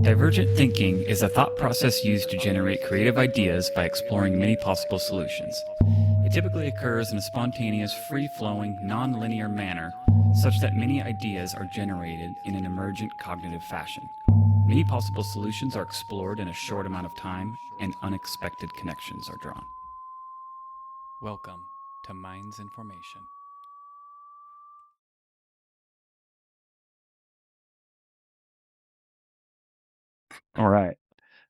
Divergent thinking is a thought process used to generate creative ideas by exploring many possible solutions. It typically occurs in a spontaneous, free-flowing, non-linear manner, such that many ideas are generated in an emergent cognitive fashion. Many possible solutions are explored in a short amount of time, and unexpected connections are drawn. Welcome to Minds in Formation. All right.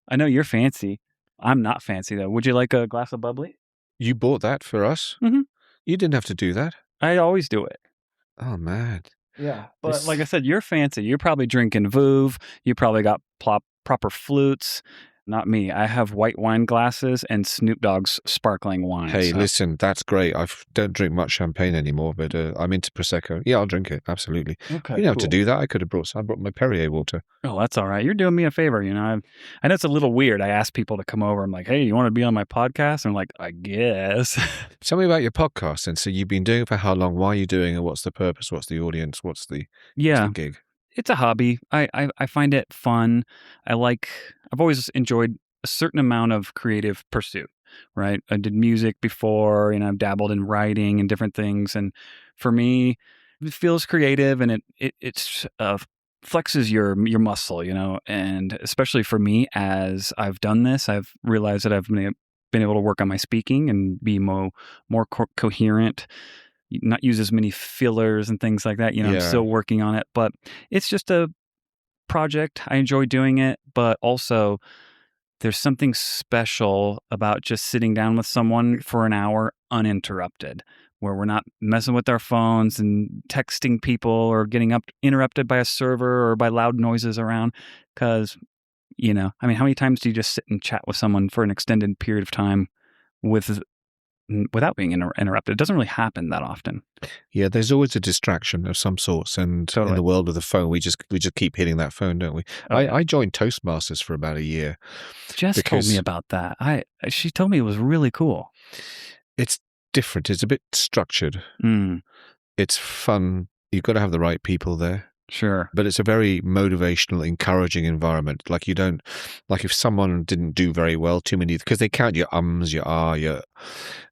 I know you're fancy. I'm not fancy, though. Would you like a glass of bubbly? You bought that for us? Mm-hmm. You didn't have to do that. I always do it. Oh, man. Yeah. But like I said, you're fancy. You're probably drinking Vouv. You probably got proper flutes. Not me. I have white wine glasses and Snoop Dogg's sparkling wine. Hey, listen, that's great. I don't drink much champagne anymore, but I'm into Prosecco. Yeah, I'll drink it. Absolutely. Okay, you didn't have to do that. I could have brought some. I brought my Perrier water. Oh, that's all right. You're doing me a favor. I know it's a little weird. I ask people to come over. I'm like, hey, you want to be on my podcast? And I'm like, I guess. Tell me about your podcast. And so you've been doing it for how long? Why are you doing it? What's the purpose? What's the audience? What's the gig? It's a hobby. I find it fun. I've always enjoyed a certain amount of creative pursuit, right? I did music before, I've dabbled in writing and different things. And for me, it feels creative and it's flexes your muscle, and especially for me, as I've done this, I've realized that I've been able to work on my speaking and be more coherent, not use as many fillers and things like that. I'm still working on it, but it's just a project. I enjoy doing it, but also there's something special about just sitting down with someone for an hour uninterrupted, where we're not messing with our phones and texting people or getting interrupted by a server or by loud noises around. Because, how many times do you just sit and chat with someone for an extended period of time without being interrupted? It doesn't really happen that often. Yeah, there's always a distraction of some sorts, and in the world of the phone, we just keep hitting that phone, don't we? Okay. I joined Toastmasters for about a year. Jess told me about that. She told me it was really cool. It's different. It's a bit structured. It's fun. You've got to have the right people there. Sure. But it's a very motivational, encouraging environment. Like if someone didn't do very well, too many, because they count your ums, your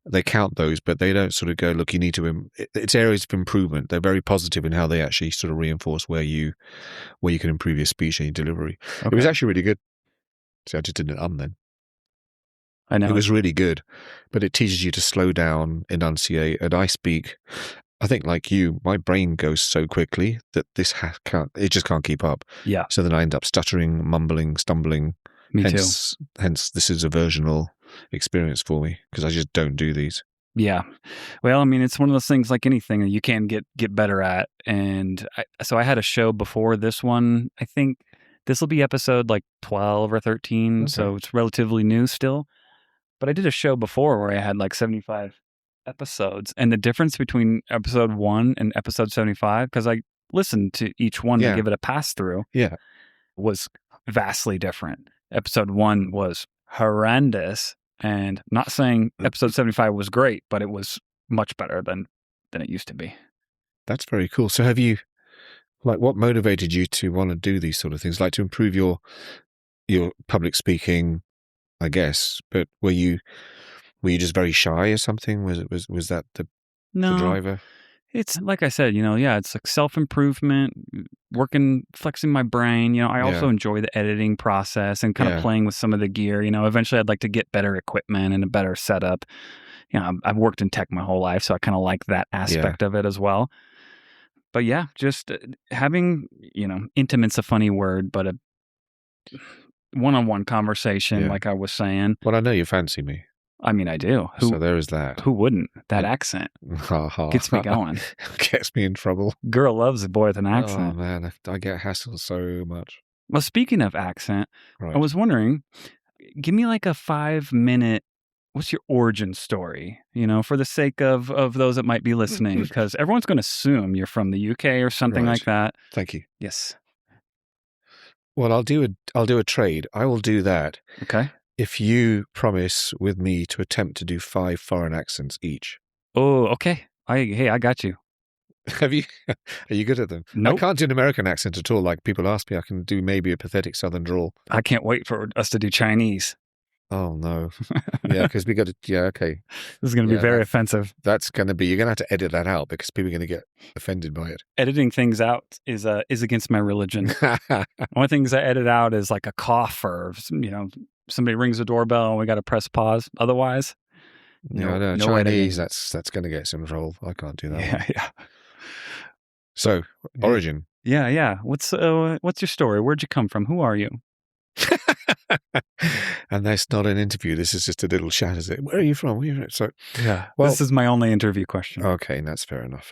they count those, but they don't sort of go, look, you need to, it's areas of improvement. They're very positive in how they actually sort of reinforce where you can improve your speech and your delivery. Okay. It was actually really good. See, I just did an then. I know. It was really good, but it teaches you to slow down, enunciate, and I speak. I think, like you, my brain goes so quickly that it just can't keep up. Yeah. So then I end up stuttering, mumbling, stumbling. Me too. Hence, this is a versional experience for me because I just don't do these. Yeah. Well, it's one of those things like anything that you can get better at. And so I had a show before this one. I think this will be episode like 12 or 13. Okay. So it's relatively new still. But I did a show before where I had like 75 episodes, and the difference between episode 1 and episode 75, because I listened to each one to give it a pass through, was vastly different. Episode 1 was horrendous, and not saying episode 75 was great, but it was much better than it used to be. That's very cool. So have you, what motivated you to want to do these sort of things, like to improve your public speaking, I guess, but were you just very shy or something? Was that the driver? It's like I said, it's like self-improvement, flexing my brain. I also enjoy the editing process and kind of playing with some of the gear. Eventually I'd like to get better equipment and a better setup. I've worked in tech my whole life, so I kind of like that aspect of it as well. But just having, intimate's a funny word, but a one-on-one conversation, like I was saying. Well, I know you fancy me. I do. So there is that. Who wouldn't? That accent gets me going. Gets me in trouble. Girl loves a boy with an accent. Oh, man. I get hassled so much. Well, speaking of accent, I was wondering, give me like a 5-minute, what's your origin story? For the sake of those that might be listening, because everyone's going to assume you're from the UK or something like that. Thank you. Yes. Well, I'll do a trade. I will do that. Okay. If you promise with me to attempt to do 5 foreign accents each. Oh, okay. I got you. Have you? Are you good at them? I Nope. can't do an American accent at all. Like people ask me, I can do maybe a pathetic Southern drawl. I can't wait for us to do Chinese. Oh no. Yeah, because we got to. Yeah, okay. This is going to be Yeah, very offensive. that's going to be. You're going to have to edit that out because people are going to get offended by Editing things out is against my religion. it. Only things I edit out is like a cough or somebody rings the doorbell and we got to press pause. Otherwise, Yeah, no, no Chinese. editing. That's going to get us in trouble. I can't do that one. Yeah. So, origin. Yeah. What's your story? Where'd you come from? Who are you? And that's not an interview. This is just a little chat, is it? Where are you from? So, Yeah. well, This is my only interview question. okay, that's fair enough.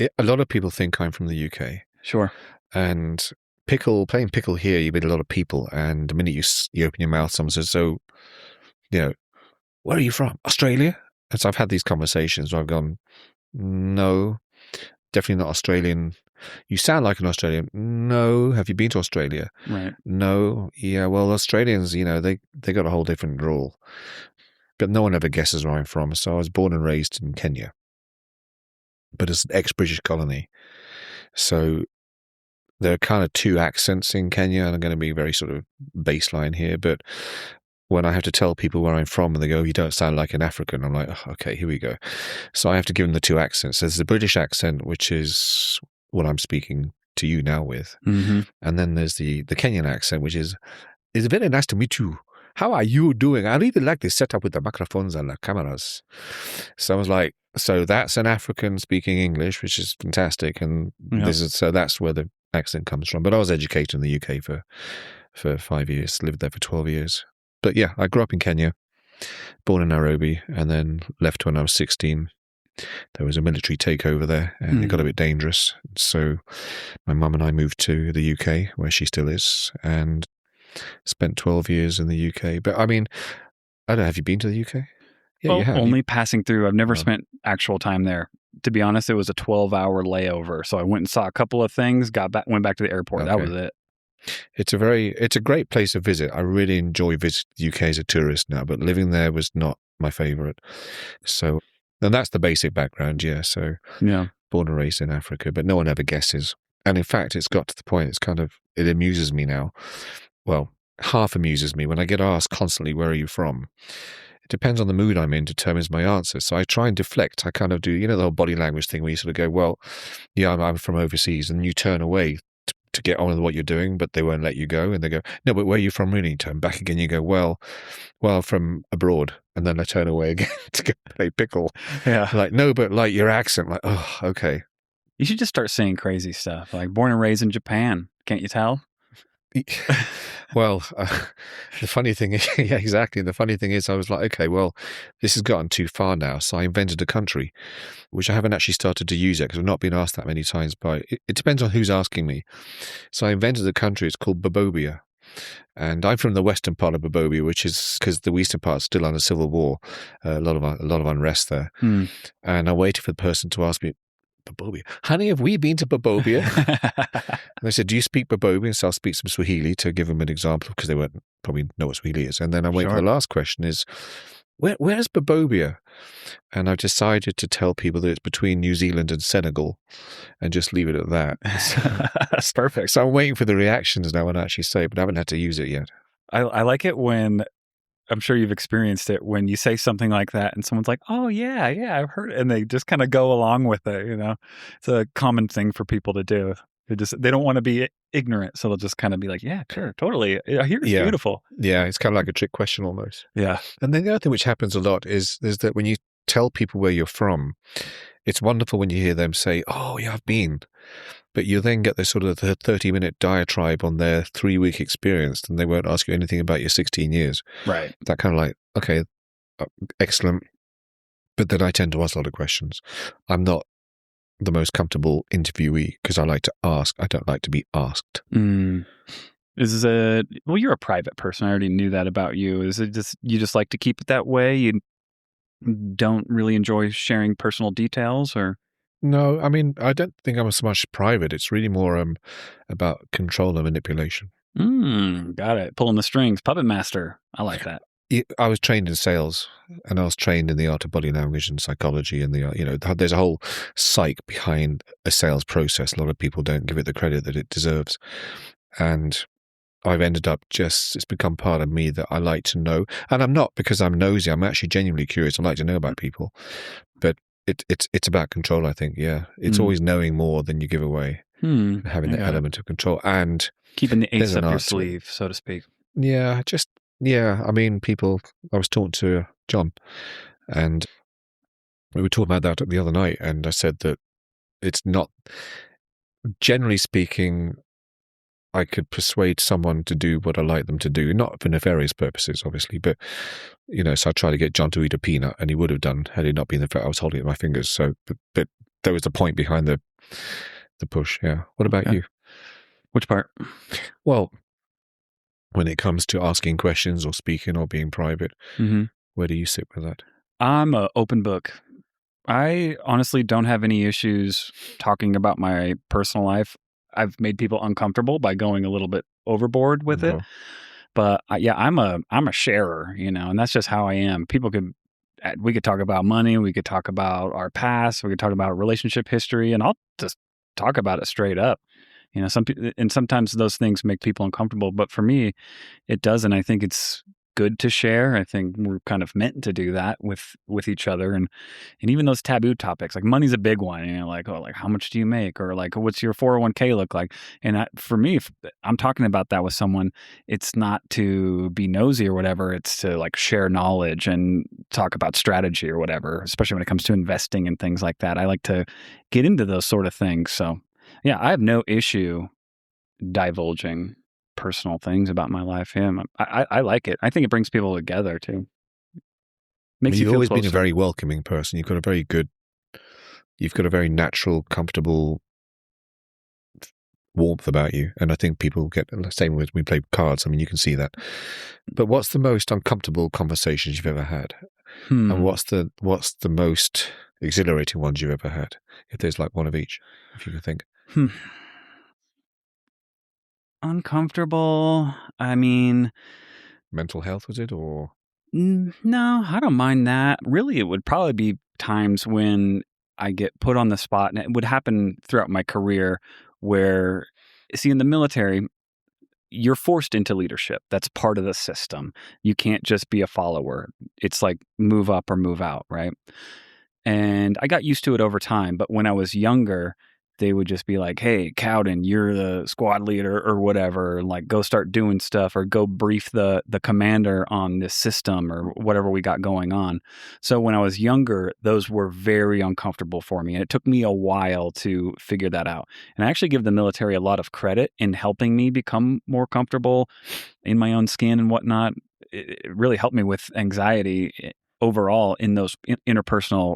A lot of people think I'm from the UK. Sure. And playing pickle here, you meet a lot of people. And the minute you open your mouth, someone says, so, where are you from? Australia? And so I've had these conversations where I've gone, no, definitely not Australian. You sound like an Australian. No. Have you been to Australia? Right. No. Yeah, well, Australians, they got a whole different rule. But no one ever guesses where I'm from. So I was born and raised in Kenya. But it's an ex-British colony. So there are kind of two accents in Kenya, and I'm going to be very sort of baseline here. But when I have to tell people where I'm from and they go, you don't sound like an African, I'm like, oh, okay, here we go. So I have to give them the two accents. There's the British accent, which is what I'm speaking to you now with. Mm-hmm. And then there's the Kenyan accent, which is, it's very nice to meet you. How are you doing? I really like this setup with the microphones and the cameras. So I was like, so that's an African speaking English, which is fantastic. And so that's where the accent comes from. But I was educated in the UK for 5 years, lived there for 12 years. But yeah, I grew up in Kenya, born in Nairobi, and then left when I was 16. There was a military takeover there, and it got a bit dangerous. So my mum and I moved to the UK, where she still is, and spent 12 years in the UK. But I mean, I don't know, have you been to the UK? Yeah, you have. Only passing through. I've never spent actual time there. To be honest, it was a 12-hour layover. So I went and saw a couple of things, went back to the airport. Okay. That was it. It's a great place to visit. I really enjoy visiting the UK as a tourist now, but living there was not my favorite. So, and that's the basic background, yeah. So, born and raised in Africa, but no one ever guesses. And in fact, it's got to the point, it amuses me now. Well, half amuses me when I get asked constantly, where are you from? It depends on the mood I'm in, determines my answer. So I try and deflect. I kind of do, the whole body language thing where you sort of go, well, yeah, I'm from overseas, and you turn away to get on with what you're doing, but they won't let you go. And they go, no, but where are you from really? You turn back again. You go, well, from abroad. And then I turn away again to go play pickle. Yeah. Like, no, but like your accent, like, oh, okay. You should just start saying crazy stuff. Like born and raised in Japan. Can't you tell? Well, the funny thing is, yeah, exactly. The funny thing is, I was like, okay, well, this has gotten too far now. So I invented a country, which I haven't actually started to use yet because I've not been asked that many times. But it depends on who's asking me. So I invented a country. It's called Babobia. And I'm from the western part of Babobia, which is because the eastern part is still under civil war, a lot of unrest there. And I waited for the person to ask me, Babobia, honey, have we been to Babobia? And I said, do you speak Babobia? And so I'll speak some Swahili to give them an example because they won't probably know what Swahili is. And then I wait for the last question is, where's Babobia? And I've decided to tell people that it's between New Zealand and Senegal and just leave it at that. That's perfect. So I'm waiting for the reactions now when I actually say it, but I haven't had to use it yet. I like it when, I'm sure you've experienced it, when you say something like that and someone's like, oh, yeah, I've heard it. And they just kind of go along with it, It's a common thing for people to do. They don't want to be ignorant, so they'll just kind of be like, yeah, sure, totally. I hear it's beautiful. Yeah, it's kind of like a trick question almost. Yeah. And then the other thing which happens a lot is that when you tell people where you're from, it's wonderful when you hear them say, oh, yeah, I've been. But you then get this sort of 30-minute diatribe on their 3-week experience, and they won't ask you anything about your 16 years. Right. That kind of like, okay, excellent. But then I tend to ask a lot of questions. I'm not the most comfortable interviewee because I like to ask. I don't like to be asked. Well, you're a private person. I already knew that about you. Is it just, you just like to keep it that way? You don't really enjoy sharing personal details, or? No, I mean, I don't think I'm so much private. It's really more about control and manipulation. Got it. Pulling the strings. Puppet master. I like that. I was trained in sales, and I was trained in the art of body language and psychology, and there's a whole psych behind a sales process. A lot of people don't give it the credit that it deserves, and I've ended up it's become part of me that I like to know. And I'm not because I'm nosy. I'm actually genuinely curious. I like to know about people, but it's about control. I think, yeah, it's Mm. always knowing more than you give away, and having I the got it. element of control. And Keeping the there's ace an up your art to it. sleeve, so to speak. Yeah, yeah. I mean, people. I was talking to John, and we were talking about that the other night, and I said that it's not, generally speaking, I could persuade someone to do what I like them to do, not for nefarious purposes, obviously, but, so I tried to get John to eat a peanut, and he would have done had it not been the fact I was holding it in my fingers. So, but there was the point behind the push. Yeah. What about Okay. you? Which part? Well, when it comes to asking questions or speaking or being private, Mm-hmm. where do you sit with that? I'm an open book. I honestly don't have any issues talking about my personal life. I've made people uncomfortable by going a little bit overboard with it, Uh-huh. but yeah, I'm a sharer, and that's just how I am. We could talk about money, we could talk about our past, we could talk about relationship history, and I'll just talk about it straight up. And sometimes those things make people uncomfortable, but for me, it doesn't. I think it's good to share. I think we're kind of meant to do that with each other, and even those taboo topics, like money's a big one. Like, oh, like how much do you make, or like what's your 401k look like? And for me, if I'm talking about that with someone, it's not to be nosy or whatever. It's to like share knowledge and talk about strategy or whatever. Especially when it comes to investing and things like that, I like to get into those sort of things. So, yeah, I have no issue divulging personal things about my life. Yeah, I like it. I think it brings people together too. Makes you You've feel always been a closer. very welcoming person. You've got a very natural, comfortable warmth about you. And I think people get the same with we play cards. I mean, you can see that. But what's the most uncomfortable conversations you've ever had? And Hmm. what's the most exhilarating ones you've ever had? If there's like one of each, if you can think. Hmm. Uncomfortable. I mean, Mental health, was it? Or no, I don't mind that. Really, it would probably be times when I get put on the spot, and it would happen throughout my career where, see, in the military, you're forced into leadership. That's part of the system. You can't just be a follower. It's like move up or move out, right? And I got used to it over time. But when I was younger, they would just be like, "Hey, Cowden, you're the squad leader or whatever, and like go start doing stuff or go brief the commander on this system or whatever we got going on." So when I was younger, those were very uncomfortable for me, and it took me a while to figure that out. And I actually give the military a lot of credit in helping me become more comfortable in my own skin and whatnot. It really helped me with anxiety overall in those interpersonal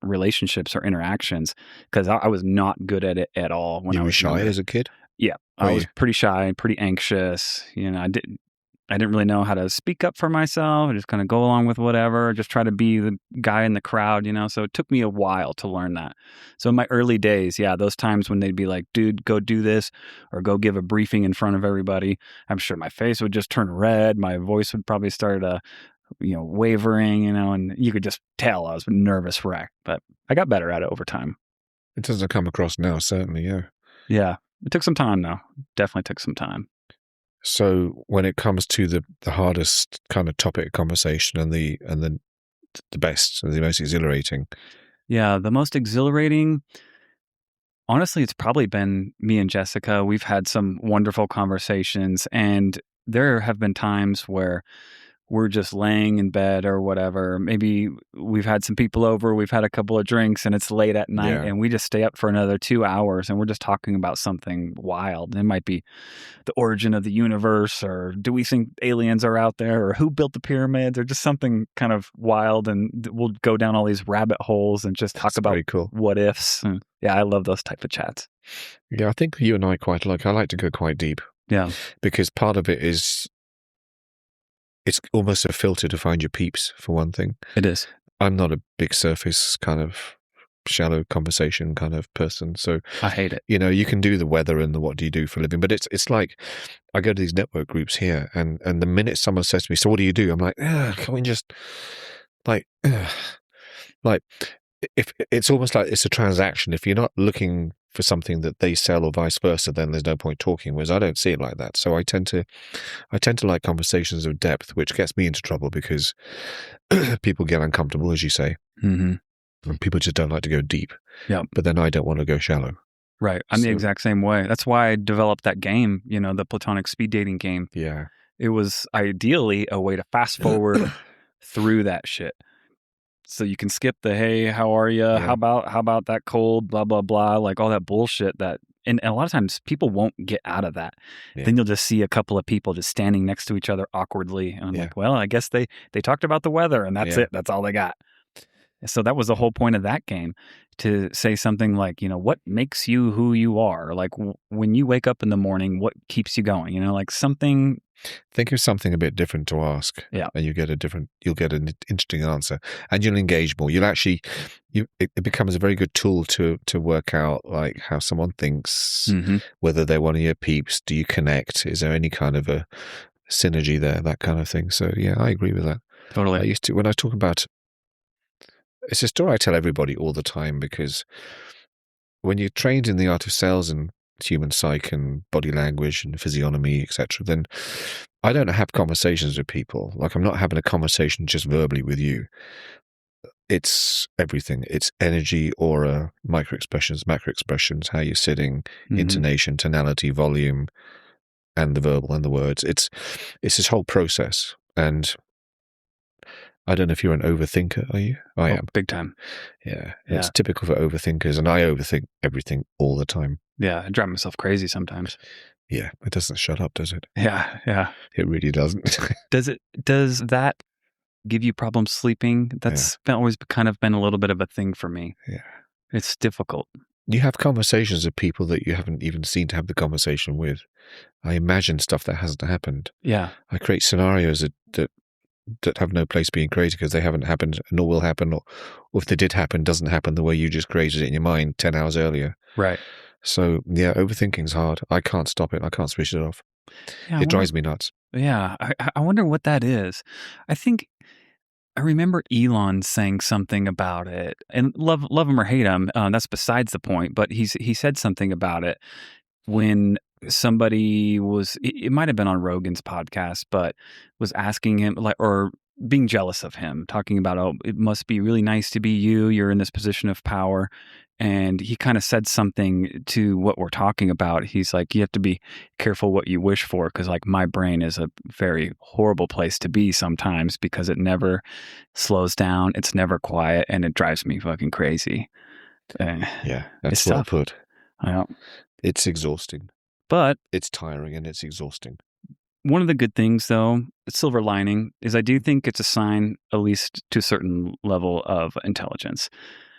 relationships or interactions, because I was not good at it at all when I you were was shy younger. as a kid? Yeah, Were I was you? pretty shy, pretty anxious. I didn't really know how to speak up for myself. I just kind of go along with whatever, just try to be the guy in the crowd. So it took me a while to learn that. So in my early days, yeah, those times when they'd be like, "Dude, go do this," or "Go give a briefing in front of everybody," I'm sure my face would just turn red. My voice would probably start wavering, and you could just tell I was a nervous wreck. But I got better at it over time. It doesn't come across now, certainly, yeah. Yeah, it took some time though. Definitely took some time. So when it comes to the hardest kind of topic conversation and the best and the most exhilarating. Yeah, the most exhilarating. Honestly, it's probably been me and Jessica. We've had some wonderful conversations, and there have been times where we're just laying in bed or whatever. Maybe we've had some people over, we've had a couple of drinks, and it's late at night, Yeah. and we just stay up for another 2 hours, and we're just talking about something wild. It might be the origin of the universe, or do we think aliens are out there, or who built the pyramids, or just something kind of wild. And we'll go down all these rabbit holes and just talk That's about very cool. what ifs. And yeah, I love those type of chats. Yeah, I think you and I quite like. I like to go quite deep Yeah, because part of it is it's almost a filter to find your peeps, for one thing. it is. I'm not a big surface kind of shallow conversation kind of person. So, I hate it. you can do the weather and the what do you do for a living, but it's like I go to these network groups here, and the minute someone says to me, "So what do you do?" I'm like, can we just like, like if it's almost like it's a transaction. If you're not looking for something that they sell or vice versa, then there's no point talking. Whereas I don't see it like that. So I tend to like conversations of depth, which gets me into trouble because people get uncomfortable, as you say, Mm-hmm. and people just don't like to go deep. Yeah. But then I don't want to go shallow. Right. I'm the So, exact same way. That's why I developed that game, the platonic speed dating game. yeah. It was ideally a way to fast forward through that shit. So you can skip the, hey, how are you? Yeah. How about that cold, blah, blah, blah, like all that bullshit and a lot of times people won't get out of that. Yeah. Then you'll just see a couple of people just standing next to each other awkwardly. And I'm Yeah. like, well, I guess they talked about the weather and that's Yeah. it. That's all they got. So that was the whole point of that game, to say something like, what makes you who you are? Like when you wake up in the morning, what keeps you going? Like something. Think of something a bit different to ask. Yeah. And you'll get an interesting answer, and you'll engage more. You'll actually, it becomes a very good tool to work out like how someone thinks, Mm-hmm. whether they're one of your peeps. Do you connect? Is there any kind of a synergy there? That kind of thing. So yeah, I agree with that. Totally. I used to, when I talk about, it's a story I tell everybody all the time, because when you're trained in the art of sales and human psyche and body language and physiognomy, etc., then I don't have conversations with people. Like, I'm not having a conversation just verbally with you. It's everything. It's energy, aura, micro expressions, macro expressions, how you're sitting, Mm-hmm. intonation, tonality, volume, and the verbal and the words. It's this whole process. And I don't know if you're an overthinker, are you? I am. Big time. Yeah. Yeah. It's typical for overthinkers, and I overthink everything all the time. Yeah, I drive myself crazy sometimes. Yeah, it doesn't shut up, does it? Yeah, yeah. It really doesn't. Does that give you problems sleeping? That's always kind of been a little bit of a thing for me. Yeah. It's difficult. You have conversations with people that you haven't even seen to have the conversation with. I imagine stuff that hasn't happened. Yeah. I create scenarios that have no place being created because they haven't happened, nor will happen, or if they did happen, doesn't happen the way you just created it in your mind 10 hours earlier. Right. So, yeah, overthinking's hard. I can't stop it. I can't switch it off. Yeah, it drives me nuts. Yeah. I wonder what that is. I remember Elon saying something about it, and love him or hate him, that's besides the point, but he said something about it when somebody was, it might have been on Rogan's podcast, but was asking him, like, or being jealous of him, talking about, oh, it must be really nice to be you. You're in this position of power. And he kind of said something to what we're talking about. He's like, you have to be careful what you wish for, because like my brain is a very horrible place to be sometimes, because it never slows down. It's never quiet, and it drives me fucking crazy. Yeah, that's well put. Yeah. It's exhausting. But it's tiring and it's exhausting. One of the good things, though, silver lining, is I do think it's a sign, at least to a certain level of intelligence.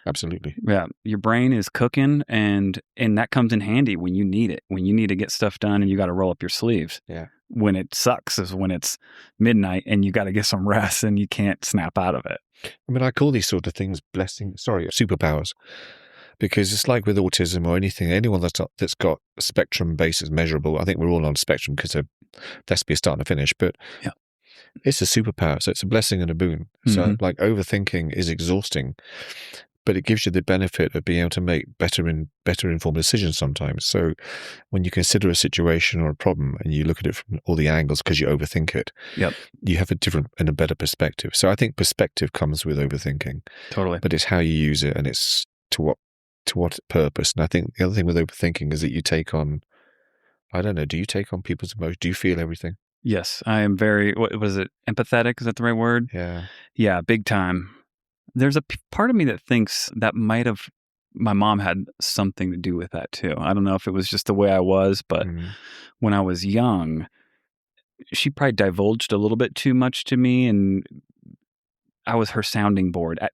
Absolutely. Yeah. Your brain is cooking, and that comes in handy when you need it, when you need to get stuff done and you got to roll up your sleeves. Yeah. When it sucks is when it's midnight and you got to get some rest and you can't snap out of it. I mean, I call these sort of things superpowers. Because it's like with autism or anything, anyone that's got a spectrum base is measurable. I think we're all on a spectrum because there has to be a start and a finish, but yeah, it's a superpower. So it's a blessing and a boon. Mm-hmm. So like overthinking is exhausting, but it gives you the benefit of being able to make better informed decisions sometimes. So when you consider a situation or a problem and you look at it from all the angles because you overthink it, you have a different and a better perspective. So I think perspective comes with overthinking. Totally. But it's how you use it, and it's to what purpose. And I think the other thing with overthinking is that you take on, I don't know, do you take on people's emotions? Do you feel everything? Yes, I am very, what was it, empathetic? Is that the right word? Yeah. Yeah, big time. There's a part of me that thinks that my mom had something to do with that too. I don't know if it was just the way I was, but when I was young, she probably divulged a little bit too much to me, and I was her sounding board at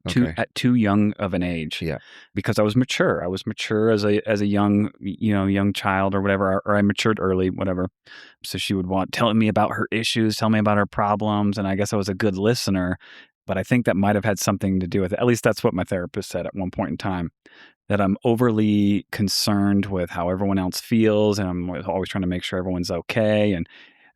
too young of an age. Yeah. Because I was mature. I was mature as a young child or whatever, or I matured early, whatever. So she would want telling me about her issues, tell me about her problems, and I guess I was a good listener, But I think that might have had something to do with it. At least that's what my therapist said at one point in time, that I'm overly concerned with how everyone else feels, and I'm always trying to make sure everyone's okay. And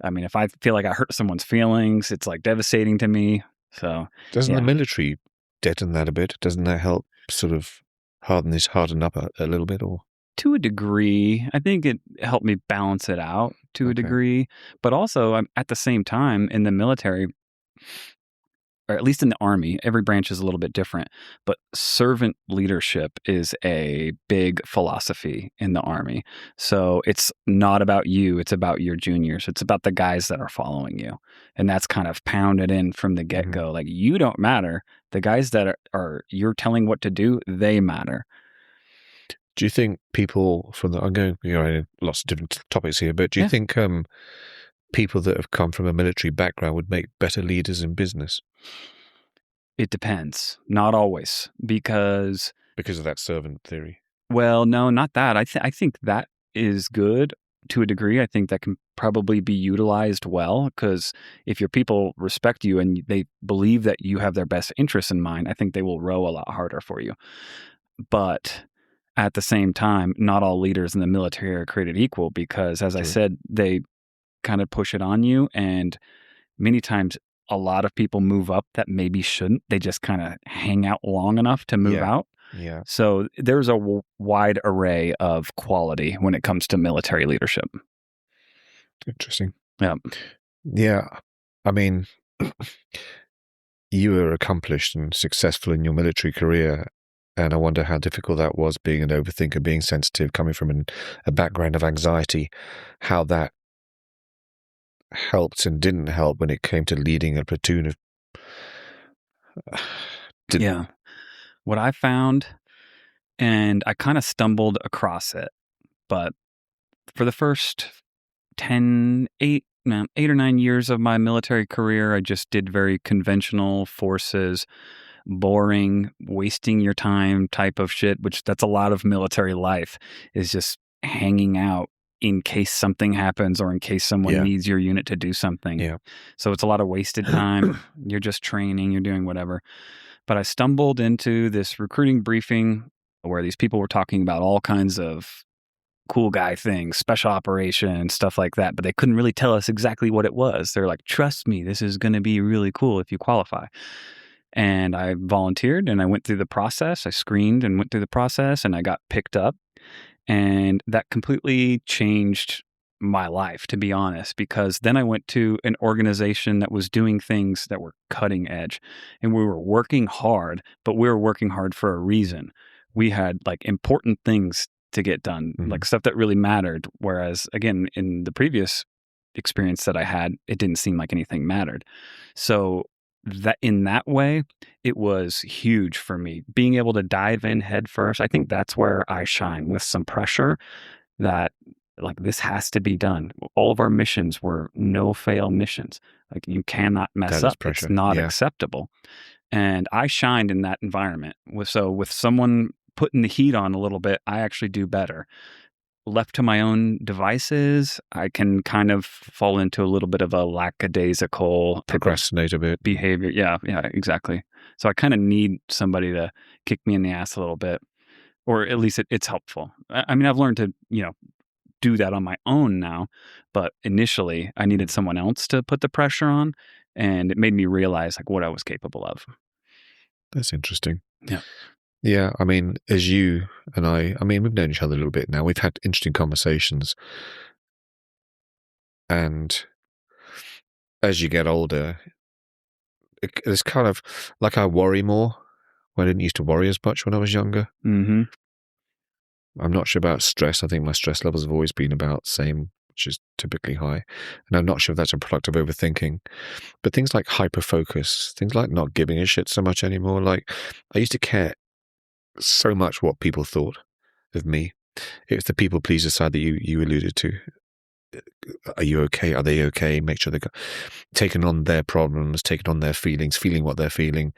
I mean, if I feel like I hurt someone's feelings, it's like devastating to me. So, Doesn't the yeah, military deaden that a bit? Doesn't that help sort of harden up a little bit? Or to a degree, I think it helped me balance it out to a okay, degree. But also, at the same time, in the military, or at least in the army, every branch is a little bit different, but servant leadership is a big philosophy in the army. So it's not about you, it's about your juniors. It's about the guys that are following you. And that's kind of pounded in from the hmm get-go. Like, you don't matter. The guys that are you're telling what to do, they matter. do you think people from the I'm going in lots of different topics here, but do you Yeah. think people that have come from a military background would make better leaders in business It depends. Not always, because because of that servant theory? well, no, not that. I think that is good to a degree. I think that can probably be utilized well, because if your people respect you and they believe that you have their best interests in mind, I think they will row a lot harder for you. But at the same time, not all leaders in the military are created equal, because, as I True. said, they kind of push it on you. And many times, a lot of people move up that maybe shouldn't. They just kind of hang out long enough to move Yeah. out. Yeah. So there's a wide array of quality when it comes to military leadership. Interesting. Yeah. Yeah. I mean, you were accomplished and successful in your military career. And I wonder how difficult that was, being an overthinker, being sensitive, coming from a background of anxiety, how that helped and didn't help when it came to leading a platoon of. Did, Yeah. What I found, and I kind of stumbled across it, but for the first 8 or 9 years of my military career, I just did very conventional forces, boring, wasting your time type of shit, which that's a lot of military life, is just hanging out in case something happens or in case someone yeah. needs your unit to do something. Yeah. So it's a lot of wasted time. You're just training, you're doing whatever. But I stumbled into this recruiting briefing where these people were talking about all kinds of cool guy things, special operations, stuff like that. But they couldn't really tell us exactly what it was. They're like, trust me, this is going to be really cool if you qualify. And I volunteered and I went through the process. I screened and went through the process and I got picked up. And that completely changed my life, to be honest, because then I went to an organization that was doing things that were cutting edge, and we were working hard, but we were working hard for a reason. We had like important things to get done, Mhm. like stuff that really mattered. Whereas, again, in the previous experience that I had, it didn't seem like anything mattered. So that in that way, it was huge for me being able to dive in head first. I think that's where I shine, with some pressure that, like, this has to be done. All of our missions were no fail missions. Like, you cannot mess That is up. It's pressure. not Yeah. acceptable. And I shined in that environment. So with someone putting the heat on a little bit, I actually do better. Left to my own devices, I can kind of fall into a little bit of a lackadaisical type of Procrastinate a bit. behavior. Yeah, exactly. So I kind of need somebody to kick me in the ass a little bit, or at least it's helpful. I mean, I've learned to, do that on my own now, but initially I needed someone else to put the pressure on, and it made me realize like what I was capable of. That's interesting. Yeah. Yeah, I mean, as you and I mean, we've known each other a little bit now. We've had interesting conversations. And as you get older, it's kind of like I worry more. I didn't used to worry as much when I was younger. Mm-hmm. I'm not sure about stress. I think my stress levels have always been about the same, which is typically high. And I'm not sure if that's a product of overthinking. But things like hyperfocus, things like not giving a shit so much anymore. Like, I used to care so much what people thought of me. It was the people pleaser side that you alluded to. Are you okay? Are they okay? Make sure they're taking on their problems, taking on their feelings, feeling what they're feeling.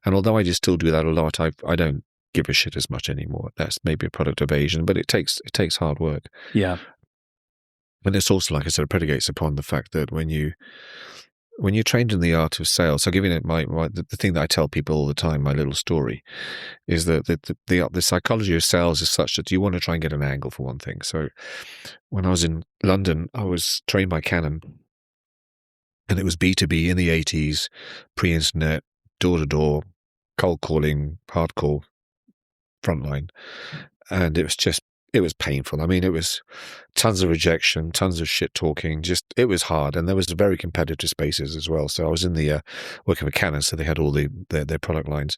And although I just still do that a lot, I don't give a shit as much anymore. That's maybe a product of Asian, but it takes hard work. Yeah. And it's also, like I said, it predicates upon the fact that when you when you're trained in the art of sales, so giving it the thing that I tell people all the time, my little story, is that the psychology of sales is such that you want to try and get an angle for one thing. So when I was in London, I was trained by Canon, and it was B2B in the 80s, pre-internet, door-to-door, cold calling, hardcore, frontline. And it was painful. I mean, it was tons of rejection, tons of shit talking. It was hard, and there was very competitive spaces as well. So I was in the working with Canon, so they had all their product lines,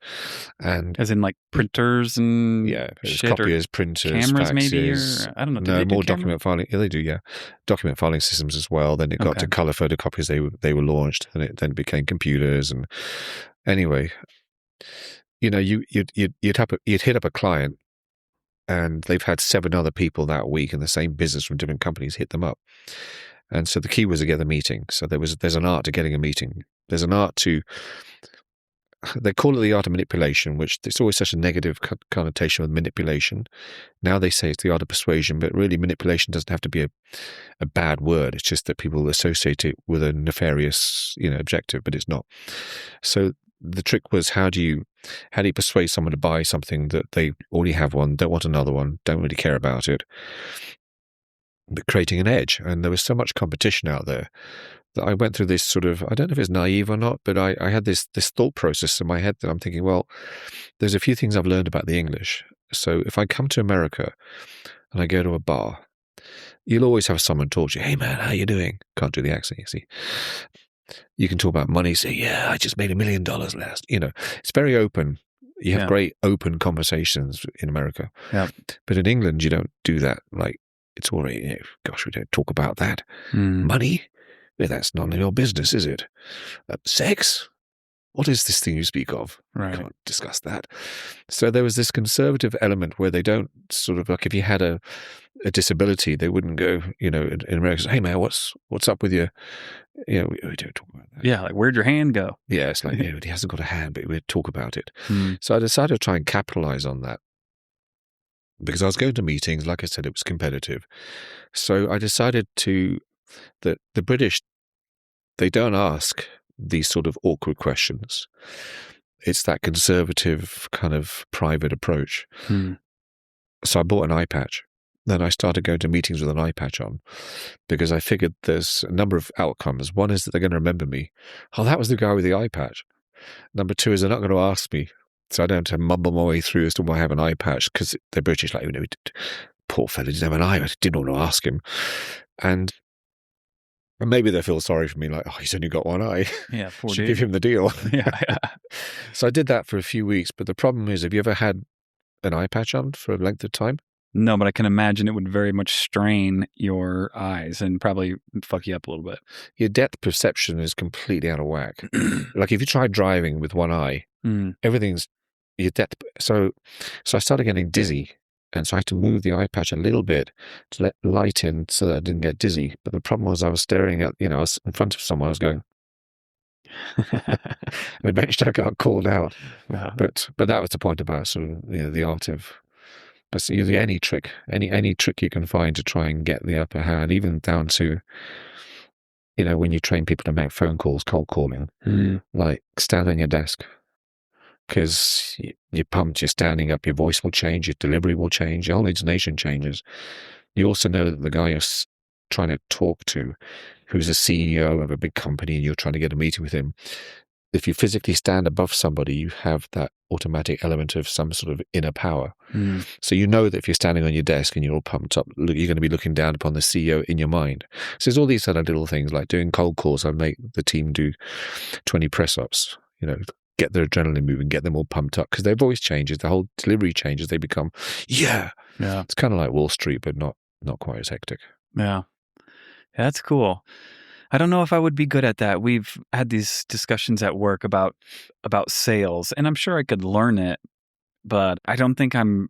and as in like printers and yeah, it was shit, copiers, printers, cameras, faxes, maybe, or I don't know. No, more document filing. Yeah, they do. Yeah, document filing systems as well. Then it got to color photocopies. They were launched, and it then became computers. And anyway, you know, you'd hit up a client, and they've had 7 other people that week in the same business from different companies hit them up. And so the key was to get the meeting. So there's an art to getting a meeting. There's an art to, they call it the art of manipulation, which there's always such a negative connotation with manipulation. Now they say it's the art of persuasion, but really manipulation doesn't have to be a bad word. It's just that people associate it with a nefarious, objective, but it's not. So the trick was, how do you persuade someone to buy something that they already have one, don't want another one, don't really care about it, but creating an edge. And there was so much competition out there that I went through this sort of, I don't know if it's naive or not, but I had this thought process in my head that I'm thinking, well, there's a few things I've learned about the English. So if I come to America and I go to a bar, you'll always have someone talk to you, hey man, how you doing? Can't do the accent, you see. You can talk about money, say, yeah, I just made $1 million last. It's very open. You have great open conversations in America. Yeah. But in England, you don't do that. Like, it's already, gosh, we don't talk about that. Money? Well, that's none of your business, is it? Sex? What is this thing you speak of? Right. Can't discuss that. So there was this conservative element where they don't sort of, like, if you had a disability, they wouldn't go, in America, say, hey man, what's up with you? We don't talk about that. Yeah, like, where'd your hand go? Yeah, it's like, he hasn't got a hand, but we'd talk about it. So I decided to try and capitalize on that, because I was going to meetings. Like I said, it was competitive. So I decided that the British, they don't ask these sort of awkward questions. It's that conservative kind of private approach. So I bought an eye patch. Then I started going to meetings with an eye patch on, because I figured there's a number of outcomes. One is that they're going to remember me. Oh, that was the guy with the eye patch. Number 2 is they're not going to ask me. So I don't have to mumble my way through as to why I have an eye patch, because they're British, like, poor fella didn't have an eye. I didn't want to ask him. And maybe they feel sorry for me, like, oh, he's only got one eye. Yeah, poor Should dude. give him the deal. Yeah. So I did that for a few weeks. But the problem is, have you ever had an eye patch on for a length of time? No, but I can imagine it would very much strain your eyes and probably fuck you up a little bit. Your depth perception is completely out of whack. Like, if you try driving with one eye, everything's your depth. So I started getting dizzy, and so I had to move the eye patch a little bit to let light in so that I didn't get dizzy. But the problem was, I was staring at, I was in front of someone, I was going, eventually I got called out. Wow. But that was the point about sort of, the art of, but any trick you can find to try and get the upper hand, even down to, when you train people to make phone calls, cold calling, like, stand on your desk, because you're pumped, you're standing up, your voice will change, your delivery will change, your whole intonation changes. You also know that the guy you're trying to talk to, who's a CEO of a big company, and you're trying to get a meeting with him, if you physically stand above somebody, you have that automatic element of some sort of inner power. So you know that if you're standing on your desk and you're all pumped up, you're going to be looking down upon the CEO in your mind. So there's all these other little things, like doing cold calls. I make the team do 20 press-ups, get their adrenaline moving, get them all pumped up, because their voice changes, the whole delivery changes. They become, yeah. It's kind of like Wall Street, but not quite as hectic. Yeah. That's cool. I don't know if I would be good at that. We've had these discussions at work about sales, and I'm sure I could learn it, but I don't think I'm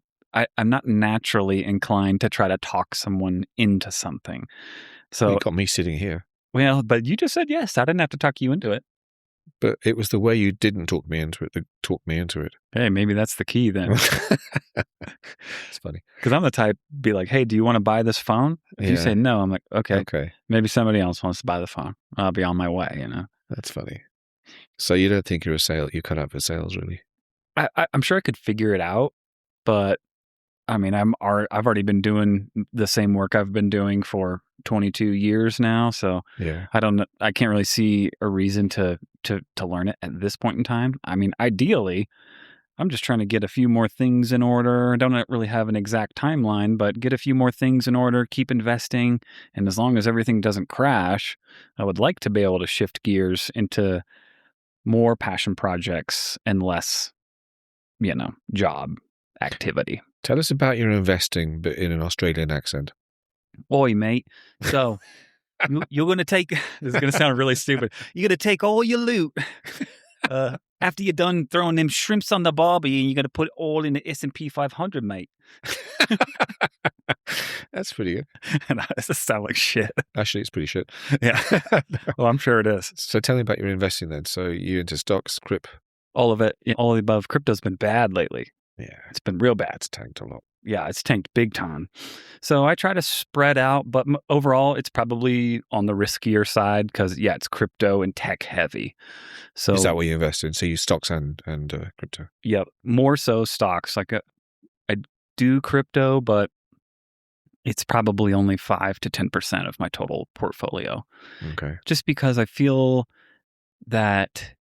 not naturally inclined to try to talk someone into something. So You got me sitting here. Well, but you just said yes. I didn't have to talk you into it. But it was the way you didn't talk me into it that talked me into it. Hey, maybe that's the key then. It's funny. Because I'm the type to be like, hey, do you want to buy this phone? If you say no, I'm like, okay, maybe somebody else wants to buy the phone. I'll be on my way, That's funny. So you don't think you cut out for sales, really? I'm sure I could figure it out, but I mean, I've already been doing the same work I've been doing for 22 years now, so Yeah. I can't really see a reason to learn it at this point in time. I mean, ideally, I'm just trying to get a few more things in order. I don't really have an exact timeline, but get a few more things in order, keep investing, and as long as everything doesn't crash, I would like to be able to shift gears into more passion projects and less, job activity. Tell us about your investing, but in an Australian accent. Oi, mate. So you're going to take, this is going to sound really stupid. You're going to take all your loot after you're done throwing them shrimps on the barbie, and you're going to put it all in the S&P 500, mate. That's pretty good. And this sound like shit. Actually, it's pretty shit. Yeah. Well, I'm sure it is. So tell me about your investing then. So you into stocks, crypt? All of it, all of the above. Crypto's been bad lately. Yeah. It's been real bad. It's tanked a lot. Yeah, it's tanked big time. So I try to spread out, but overall, it's probably on the riskier side because, it's crypto and tech heavy. So is that what you invest in? So you stocks and crypto? Yeah, more so stocks. Like I do crypto, but it's probably only 5 to 10% of my total portfolio. Okay. Just because I feel that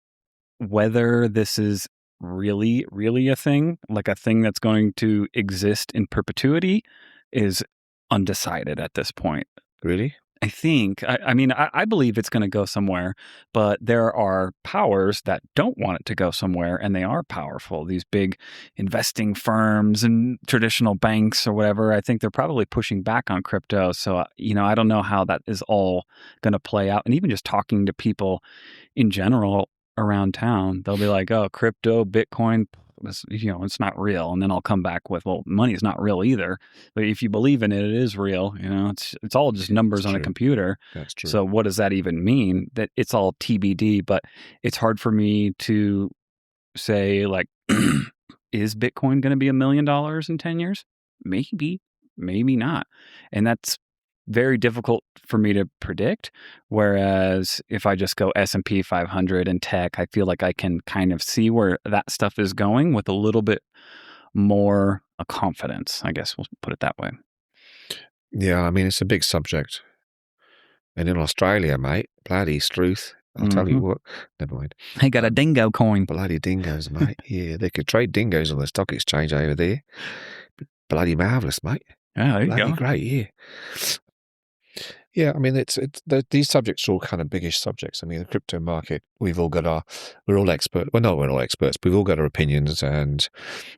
whether this is really, really a thing, like a thing that's going to exist in perpetuity, is undecided at this point. Really? I think, I believe it's going to go somewhere, but there are powers that don't want it to go somewhere, and they are powerful. These big investing firms and traditional banks or whatever, I think they're probably pushing back on crypto. So, I don't know how that is all going to play out. And even just talking to people in general around town, they'll be like, oh, crypto, Bitcoin, it's not real. And then I'll come back with, well, money's not real either. But if you believe in it, it is real. It's all just numbers on a computer. That's true. So what does that even mean? That it's all TBD, but it's hard for me to say, like, is Bitcoin going to be $1 million in 10 years? Maybe, maybe not. And that's very difficult for me to predict. Whereas if I just go S&P 500 and tech, I feel like I can kind of see where that stuff is going with a little bit more confidence. I guess we'll put it that way. Yeah, I mean, it's a big subject. And in Australia, mate, bloody Struth, I'll tell you what. Never mind. They got a dingo coin. Bloody dingoes, mate. Yeah, they could trade dingoes on the stock exchange over there. Bloody marvellous, mate. Yeah, there you bloody go. Great, yeah. Yeah, I mean, these subjects are all kind of biggish subjects. I mean, the crypto market, we're all experts. Well, no, we're not experts, but we've all got our opinions. And,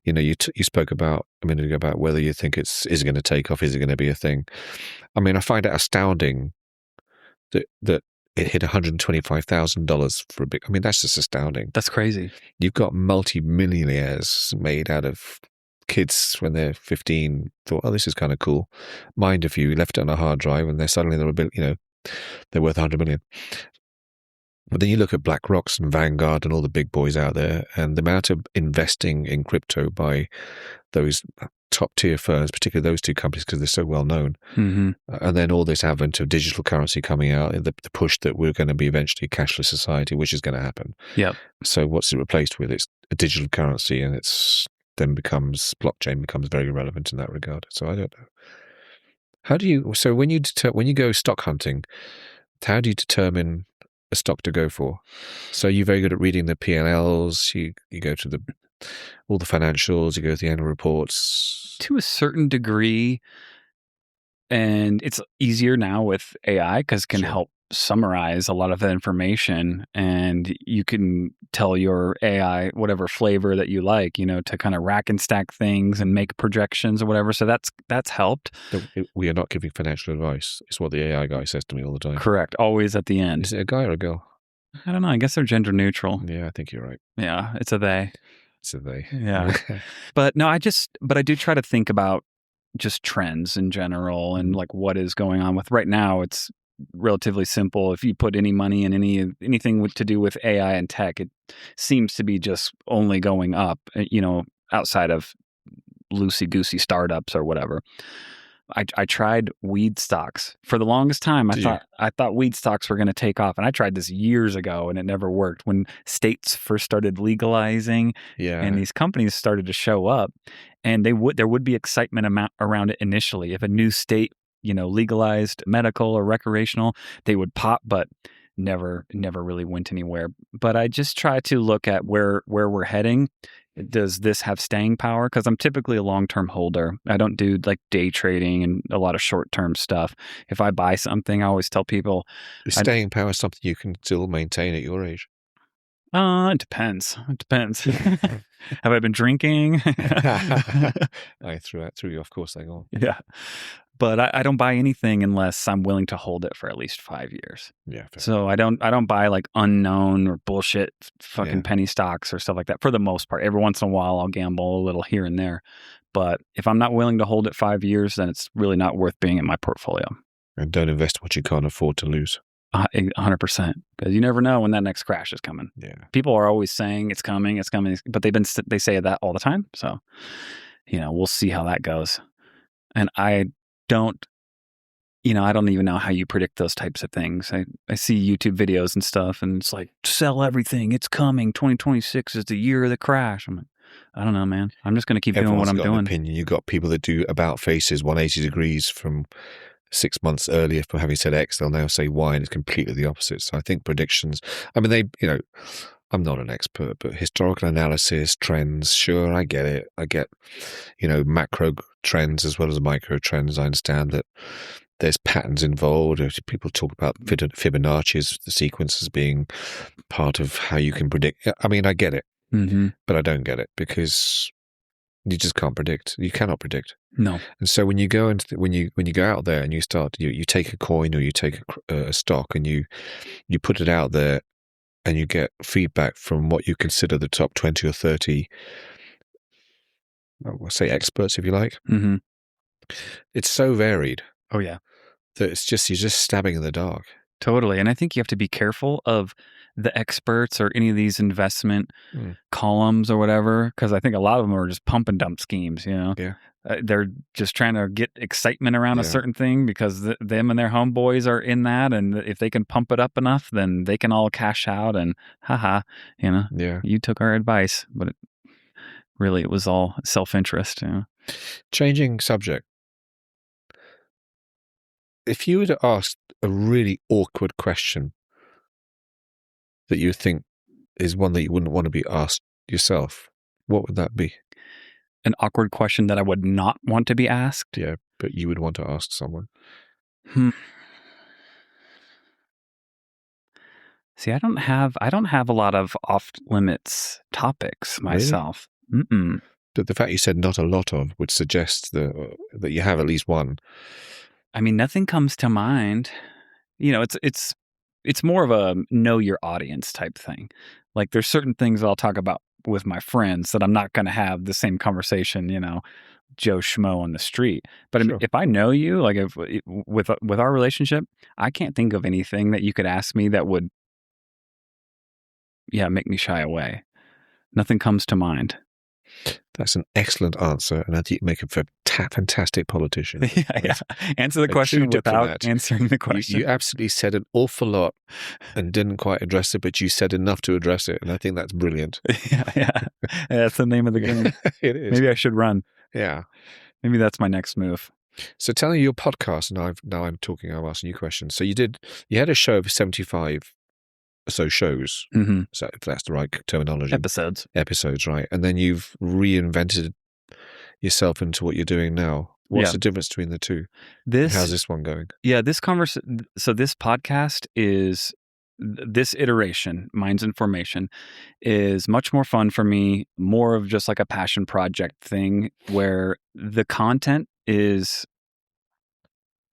you spoke about a minute ago about whether you think is it going to take off? Is it going to be a thing? I mean, I find it astounding that it hit $125,000 for a big. I mean, that's just astounding. That's crazy. You've got multi-millionaires made out of kids when they're 15 thought, oh, this is kind of cool. Mind if you left it on a hard drive and they're a bit, they're worth 100 million. But then you look at BlackRock and Vanguard and all the big boys out there, and the amount of investing in crypto by those top tier firms, particularly those two companies, because they're so well known. Mm-hmm. And then all this advent of digital currency coming out, the push that we're going to be eventually a cashless society, which is going to happen. Yep. So what's it replaced with? It's a digital currency, and blockchain becomes very relevant in that regard. So I don't know. So when you go stock hunting, how do you determine a stock to go for? So you're very good at reading the P&Ls, you go to all the financials, you go to the annual reports. To a certain degree, and it's easier now with AI because it can help summarize a lot of the information, and you can tell your AI whatever flavor that you like, to kind of rack and stack things and make projections or whatever. So that's helped. We are not giving financial advice. It's what the AI guy says to me all the time. Correct. Always at the end. Is it a guy or a girl? I don't know. I guess they're gender neutral. Yeah, I think you're right. Yeah, it's a they. It's a they. Yeah. But no, I do try to think about just trends in general and like what is going on with right now. It's relatively simple. If you put any money in anything to do with AI and tech, it seems to be just only going up, outside of loosey-goosey startups or whatever. I tried weed stocks for the longest time. Did you? I thought weed stocks were going to take off, and I tried this years ago, and it never worked. When states first started legalizing, and Yeah. these companies started to show up, and there would be excitement around it initially. If a new state, legalized medical or recreational, they would pop, but never really went anywhere. But I just try to look at where we're heading. Does this have staying power? Because I'm typically a long-term holder. I don't do like day trading and a lot of short-term stuff. If I buy something, I always tell people, Is I, staying power something you can still maintain at your age? it depends. It depends. Have I been drinking? I threw you off course. Hang on. Yeah. But I don't buy anything unless I'm willing to hold it for at least 5 years. Yeah. Fair. So I don't buy like unknown or bullshit fucking Yeah. penny stocks or stuff like that for the most part. Every once in a while I'll gamble a little here and there. But if I'm not willing to hold it 5 years, then it's really not worth being in my portfolio. And don't invest what you can't afford to lose. 100%. Because you never know when that next crash is coming. Yeah. People are always saying it's coming, but they say that all the time. So, we'll see how that goes. And I don't even know how you predict those types of things. I see YouTube videos and stuff, and it's like, sell everything. It's coming. 2026 is the year of the crash. I'm like, I don't know, man. I'm just going to keep doing what I'm got an doing. opinion. You've got people that do about faces 180 degrees from 6 months earlier for having said X, they'll now say Y, and it's completely the opposite. So I think predictions, I mean, I'm not an expert, but historical analysis, trends, sure, I get it. I get, macro trends as well as micro trends. I understand that there's patterns involved. People talk about Fibonacci's, the sequences being part of how you can predict. I mean, I get it, but I don't get it because you just can't predict. You cannot predict. No. And so when you go when you go out there and you start, you take a coin or you take a stock and you put it out there and you get feedback from what you consider the top 20 or 30, I'll say experts, if you like. Mm-hmm. It's so varied. Oh, yeah. That you're just stabbing in the dark. Totally. And I think you have to be careful of the experts or any of these investment columns or whatever, because I think a lot of them are just pump and dump schemes, Yeah. They're just trying to get excitement around a certain thing because them and their homeboys are in that. And if they can pump it up enough, then they can all cash out and haha, you took our advice. But it was all self-interest. Changing subject. If you were to ask a really awkward question that you think is one that you wouldn't want to be asked yourself, what would that be? An awkward question that I would not want to be asked? Yeah, but you would want to ask someone. See, I don't have a lot of off limits topics myself. Really? But the fact you said not a lot of would suggest that you have at least one. I mean, nothing comes to mind. It's more of a know your audience type thing. Like there's certain things I'll talk about with my friends that I'm not going to have the same conversation, Joe Schmo on the street. But Sure. if I know you, like with our relationship, I can't think of anything that you could ask me that would, make me shy away. Nothing comes to mind. That's an excellent answer, and I think you make a fantastic politician. Yeah. Answer the question without answering the question. You absolutely said an awful lot and didn't quite address it, but you said enough to address it, and I think that's brilliant. Yeah. That's the name of the game. It is. Maybe I should run. Yeah. Maybe that's my next move. So tell me your podcast, and I'm asking you questions. So you had a show of 75 so shows, so if that's the right terminology. Episodes, right? And then you've reinvented yourself into what you're doing now. What's the difference between the two? How's this one going? Yeah, so this podcast is, this iteration, Minds in Formation, is much more fun for me, more of just like a passion project thing where the content is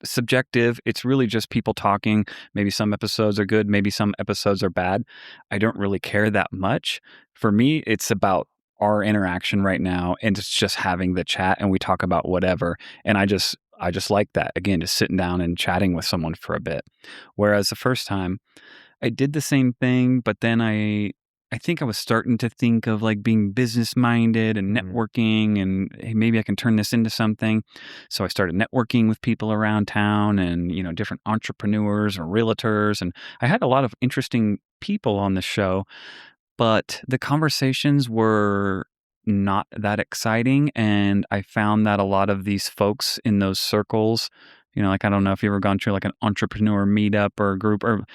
subjective. It's really just people talking. Maybe some episodes are good, maybe some episodes are bad. I don't really care that much. For me, it's about our interaction right now, and it's just having the chat, and we talk about whatever. And I just like that. Again, just sitting down and chatting with someone for a bit. Whereas the first time I did the same thing, but then I I think I was starting to think of like being business minded and networking and hey, maybe I can turn this into something. So I started networking with people around town and, different entrepreneurs or realtors. And I had a lot of interesting people on the show, but the conversations were not that exciting. And I found that a lot of these folks in those circles, like I don't know if you've ever gone to like an entrepreneur meetup or a group or,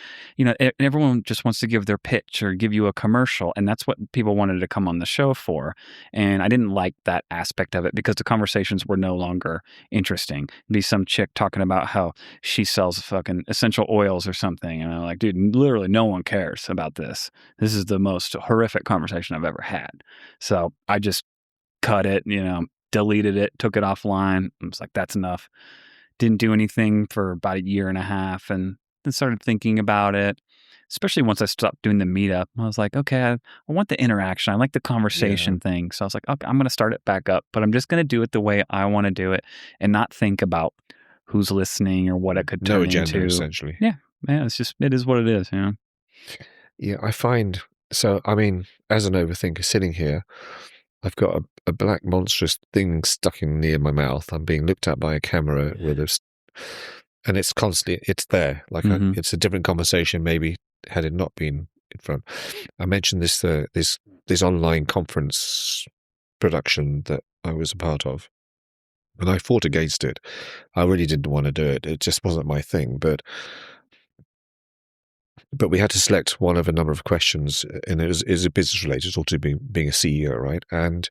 everyone just wants to give their pitch or give you a commercial. And that's what people wanted to come on the show for. And I didn't like that aspect of it because the conversations were no longer interesting. It'd be some chick talking about how she sells fucking essential oils or something. And I'm like, dude, literally no one cares about this. This is the most horrific conversation I've ever had. So I just cut it, deleted it, took it offline. I was like, that's enough. Didn't do anything for about a year and a half and then started thinking about it, especially once I stopped doing the meetup. I was like, okay, I want the interaction. I like the conversation thing. So I was like, okay, I'm going to start it back up, but I'm just going to do it the way I want to do it and not think about who's listening or what it could turn No agenda, into. essentially. Yeah. It is what it is. Yeah, I find, so, I mean, as an overthinker sitting here, I've got a black monstrous thing stuck in near my mouth. I'm being looked at by a camera and it's constantly, it's there. Like it's a different conversation maybe had it not been in front. I mentioned this online conference production that I was a part of, and I fought against it. I really didn't want to do it. It just wasn't my thing, but we had to select one of a number of questions, and it was business related, all to being a CEO, right? And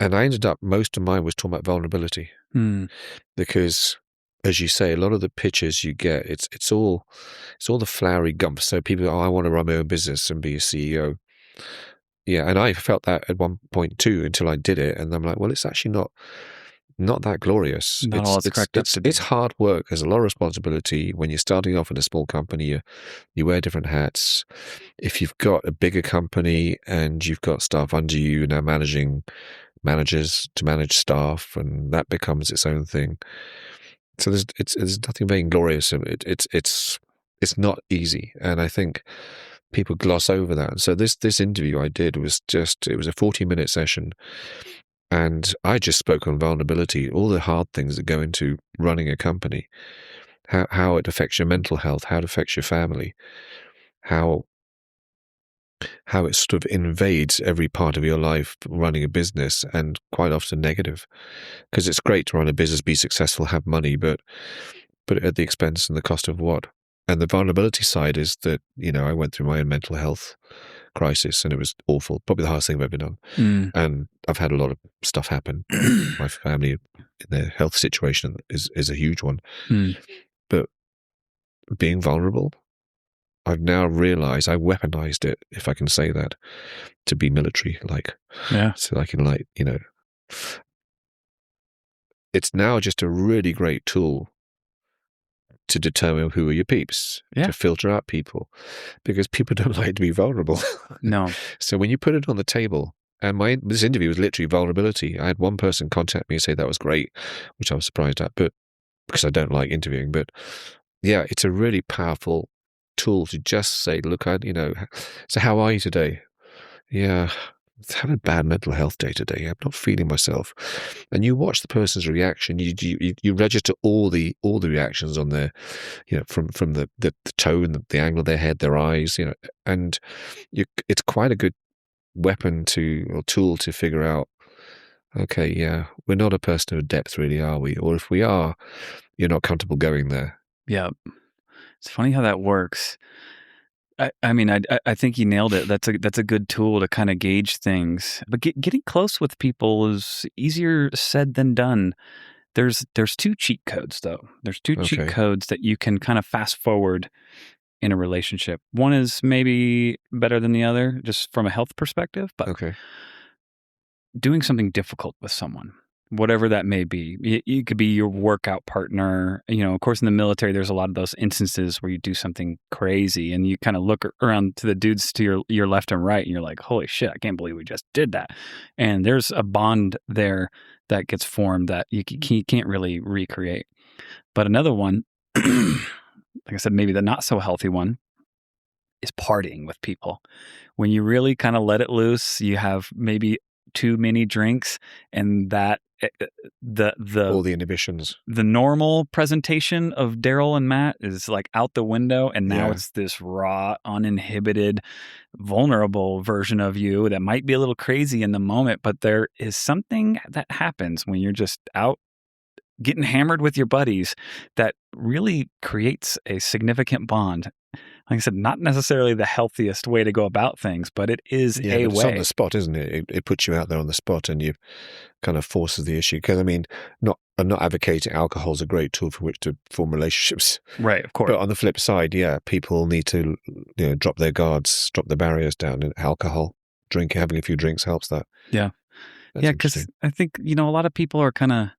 I ended up, most of mine was talking about vulnerability, because, as you say, a lot of the pitches you get, it's all the flowery gump. So people, I want to run my own business and be a CEO. Yeah, and I felt that at one point too, until I did it, and I'm like, well, it's actually not that glorious. Not all it's cracked up to be. It's hard work. There's a lot of responsibility when you're starting off in a small company. You wear different hats. If you've got a bigger company and you've got staff under you, now managing managers to manage staff, and that becomes its own thing. So there's nothing very glorious. It's not easy, and I think people gloss over that. And so this interview I did was it was a 40-minute session. And I just spoke on vulnerability, all the hard things that go into running a company, how it affects your mental health, how it affects your family, how it sort of invades every part of your life running a business, and quite often negative. Because it's great to run a business, be successful, have money, but at the expense and the cost of what? And the vulnerability side is that, I went through my own mental health crisis, and it was awful. Probably the hardest thing I've ever done. And I've had a lot of stuff happen. My family, their health situation is a huge one. But being vulnerable, I've now realized I weaponized it, if I can say that, to be military like. Yeah. So I can, like, it's now just a really great tool to determine who are your peeps, to filter out people, because people don't like to be vulnerable. No. So when you put it on the table, and this interview was literally vulnerability. I had one person contact me and say that was great, which I was surprised at, but because I don't like interviewing. But yeah, it's a really powerful tool to just say, look, so how are you today? Yeah, I'm having a bad mental health day today. I'm not feeling myself. And you watch the person's reaction. You register all the reactions on their, from the tone, the angle of their head, their eyes, and it's quite a good weapon or tool to figure out, okay, yeah, we're not a person of depth, really, are we? Or if we are, you're not comfortable going there. Yeah. It's funny how that works. I think you nailed it. That's a good tool to kind of gauge things. But getting close with people is easier said than done. There's two cheat codes though. There's two cheat codes that you can kind of fast forward in a relationship. One is maybe better than the other, just from a health perspective. But doing something difficult with someone, whatever that may be. It could be your workout partner. Of course, in the military, there's a lot of those instances where you do something crazy and you kind of look around to the dudes to your left and right and you're like, holy shit, I can't believe we just did that. And there's a bond there that gets formed that you can't really recreate. But another one, like I said, maybe the not so healthy one, is partying with people. When you really kind of let it loose, you have maybe too many drinks, and that All the inhibitions. the normal presentation of Daryl and Matt is like out the window, and now Yeah. it's this raw, uninhibited, vulnerable version of you that might be a little crazy in the moment, but there is something that happens when you're just out getting hammered with your buddies that really creates a significant bond. Like I said, not necessarily the healthiest way to go about things, but it is Yeah, a but it's on way. the spot, isn't it? It puts you out there on the spot, and you kind of forces the issue. Because I mean, I'm not advocating alcohol's a great tool for which to form relationships, Right, of course. but on the flip side, yeah, people need to drop their guards, drop their barriers down. And alcohol, having a few drinks helps that. Yeah. That's Yeah, because interesting. I think, a lot of people are kind of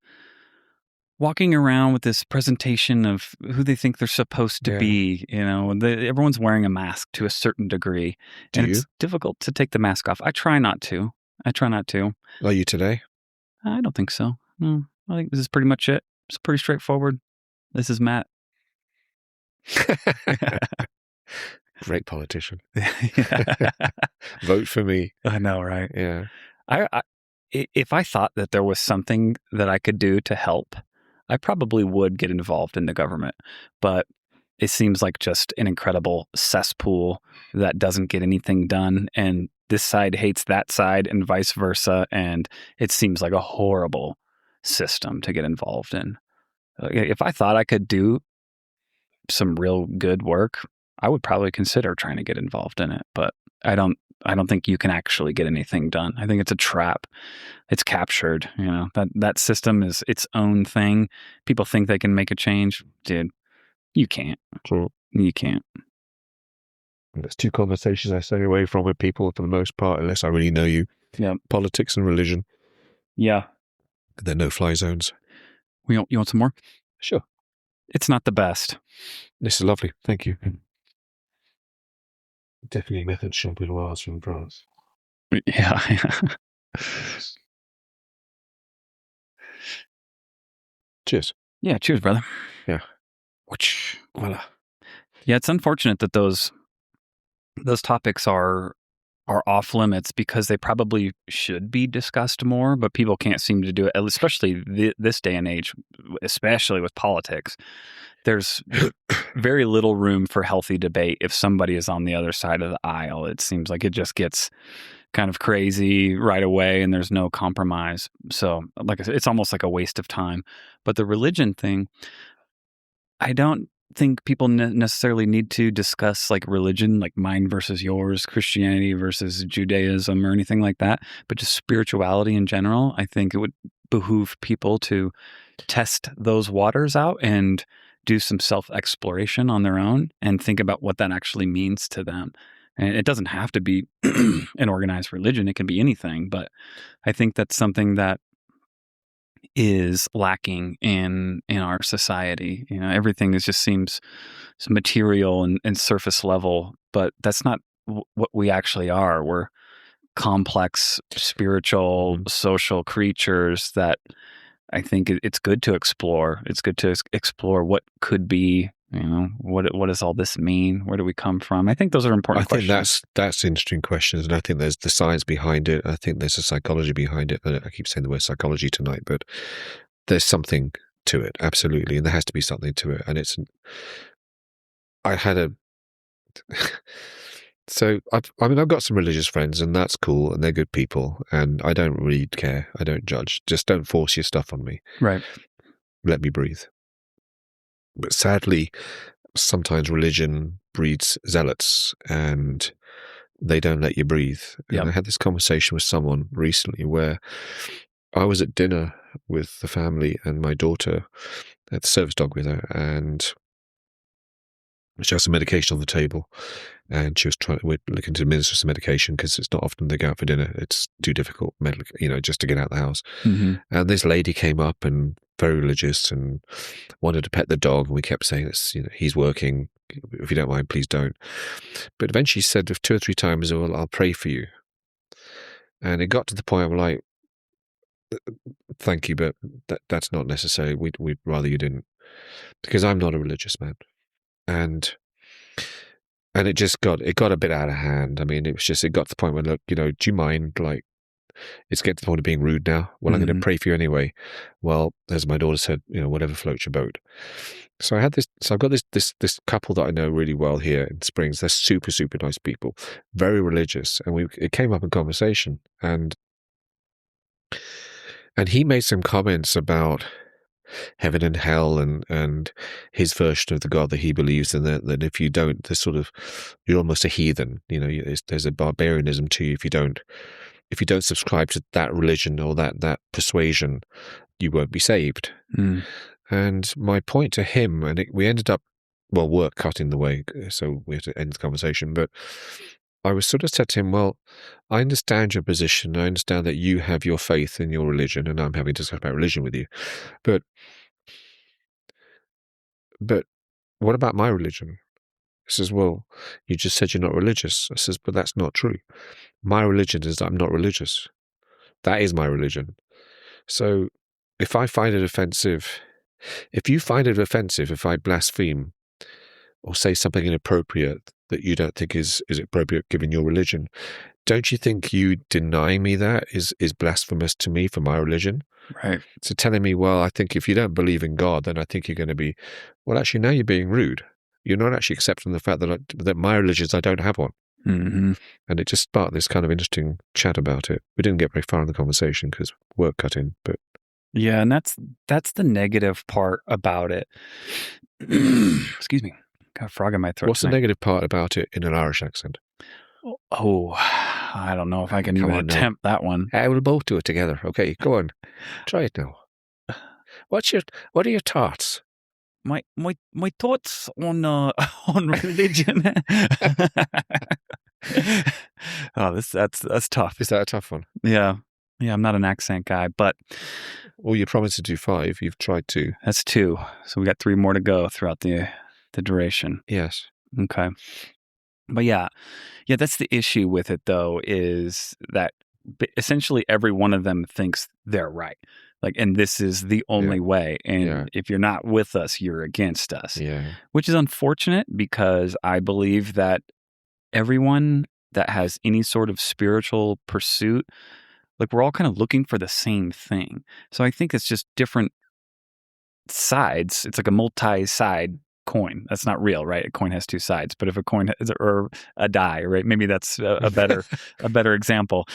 walking around with this presentation of who they think they're supposed to Yeah. be. Everyone's wearing a mask to a certain degree, Do and you? it's difficult to take the mask off. I try not to. Are you today? I don't think so. No, I think this is pretty much it. It's pretty straightforward. This is Matt. Great politician. Yeah. Vote for me. I know, right? Yeah. If I thought that there was something that I could do to help, I probably would get involved in the government. But it seems like just an incredible cesspool that doesn't get anything done. And this side hates that side and vice versa. And it seems like a horrible system to get involved in. If I thought I could do some real good work, I would probably consider trying to get involved in it. But I don't think you can actually get anything done. I think it's a trap. It's captured. That system is its own thing. People think they can make a change. Dude, you can't. True. You can't. There's two conversations I stay away from with people for the most part, unless I really know you. Yeah. Politics and religion. Yeah. They're no-fly zones. You want some more? Sure. It's not the best. This is lovely. Thank you. Definitely method champenoise from France. Yeah. Cheers. Yeah. Cheers, brother. Yeah. Voila. Yeah, it's unfortunate that those topics are off limits because they probably should be discussed more, but people can't seem to do it, especially this day and age, especially with politics. There's very little room for healthy debate if somebody is on the other side of the aisle. It seems like it just gets kind of crazy right away and there's no compromise. So, like I said, it's almost like a waste of time. But the religion thing, I don't think people necessarily need to discuss like religion, like mine versus yours, Christianity versus Judaism or anything like that, but just spirituality in general. I think it would behoove people to test those waters out and do some self-exploration on their own and think about what that actually means to them. And it doesn't have to be an organized religion. It can be anything, but I think that's something that is lacking in our society. Everything just seems so material and surface level, but that's not what we actually are. We're complex, spiritual, social creatures that I think it's good to explore. It's good to explore what could be. What does all this mean? Where do we come from? I think those are important questions. I think that's interesting questions, and I think there's the science behind it. I think there's a psychology behind it. I keep saying the word psychology tonight, but there's something to it, absolutely, and there has to be something to it. And so I've got some religious friends, and that's cool, and they're good people, and I don't really care. I don't judge. Just don't force your stuff on me. Right. Let me breathe. But sadly, sometimes religion breeds zealots, and they don't let you breathe. And Yep. I had this conversation with someone recently where I was at dinner with the family, and my daughter had the service dog with her, and she has some medication on the table, and we're looking to administer some medication because it's not often they go out for dinner. It's too difficult, just to get out of the house. Mm-hmm. And this lady came up and very religious and wanted to pet the dog. And we kept saying, he's working. If you don't mind, please don't. But eventually she said 2 or 3 times, well, I'll pray for you. And it got to the point I'm like, thank you, but that's not necessary. We'd rather you didn't, because I'm not a religious man. And And it got a bit out of hand. I mean, it got to the point where, look, do you mind, like, it's getting to the point of being rude now. Well, I'm going to Mm-hmm. pray for you anyway. Well, as my daughter said, whatever floats your boat. So I've got this couple that I know really well here in Springs. They're super, super nice people, very religious. And it came up in conversation, and he made some comments about heaven and hell, and his version of the God that he believes in, that if you don't, you're almost a heathen. There's a barbarianism to you if you don't subscribe to that religion or that persuasion, you won't be saved. Mm. And my point to him, we ended up, well, work cut in the way, so we had to end the conversation. But I was sort of said to him, well, I understand your position. I understand that you have your faith in your religion, and I'm having to discuss about religion with you. But what about my religion? He says, well, you just said you're not religious. I says, but that's not true. My religion is that I'm not religious. That is my religion. So if you find it offensive if I blaspheme or say something inappropriate that you don't think is appropriate given your religion, don't you think you denying me that is blasphemous to me for my religion? Right. So telling me, well, I think if you don't believe in God, then I think you're going to be, well, actually, now you're being rude. You're not actually accepting the fact that my religion is I don't have one. Mm-hmm. And it just sparked this kind of interesting chat about it. We didn't get very far in the conversation because work cut in, but Yeah, and that's the negative part about it. Excuse me. Got a frog in my throat. What's the negative part about it in an Irish accent? Oh, I don't know if I can Come even on now. attempt that one. We'll both do it together. Okay, go on. Try it now. What are your thoughts? My thoughts on on religion. Oh, that's tough. Is that a tough one? Yeah. Yeah, I'm not an accent guy, but Well, you promised to do 5. You've tried 2. that's 2. So we got 3 more to go throughout the duration. Yes. Okay. But yeah, that's the issue with it, though, is that essentially every one of them thinks they're right. Like, and this is the only way. And if you're not with us, you're against us. Yeah. Which is unfortunate because I believe that everyone that has any sort of spiritual pursuit, like, we're all kind of looking for the same thing. So I think it's just different sides. It's like a multi-side coin. That's not real, right? A coin has 2 sides. But if a coin has, or a die, right? Maybe that's a better example.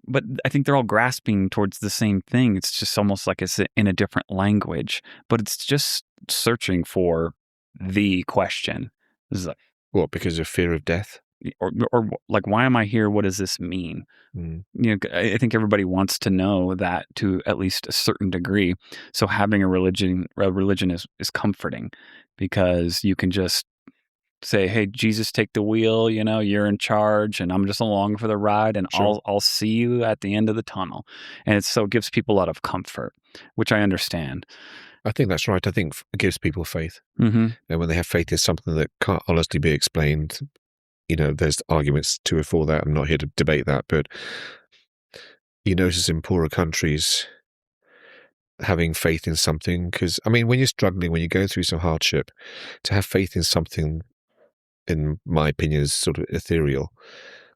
But I think they're all grasping towards the same thing. It's just almost like it's in a different language, but it's just searching for the question. This is like, What, because of fear of death? or like, why am I here? What does this mean? Mm. I think everybody wants to know that to at least a certain degree. So having a religion is comforting because you can just say, "Hey, Jesus, take the wheel. You're in charge, and I'm just along for the ride, and Sure. I'll see you at the end of the tunnel." And it gives people a lot of comfort, which I understand. I think that's right. I think it gives people faith. Mm-hmm. And when they have faith in something that can't honestly be explained, there's arguments to or for that. I'm not here to debate that, but you notice in poorer countries having faith in something, because, I mean, when you're struggling, when you go through some hardship, to have faith in something, in my opinion, is sort of ethereal.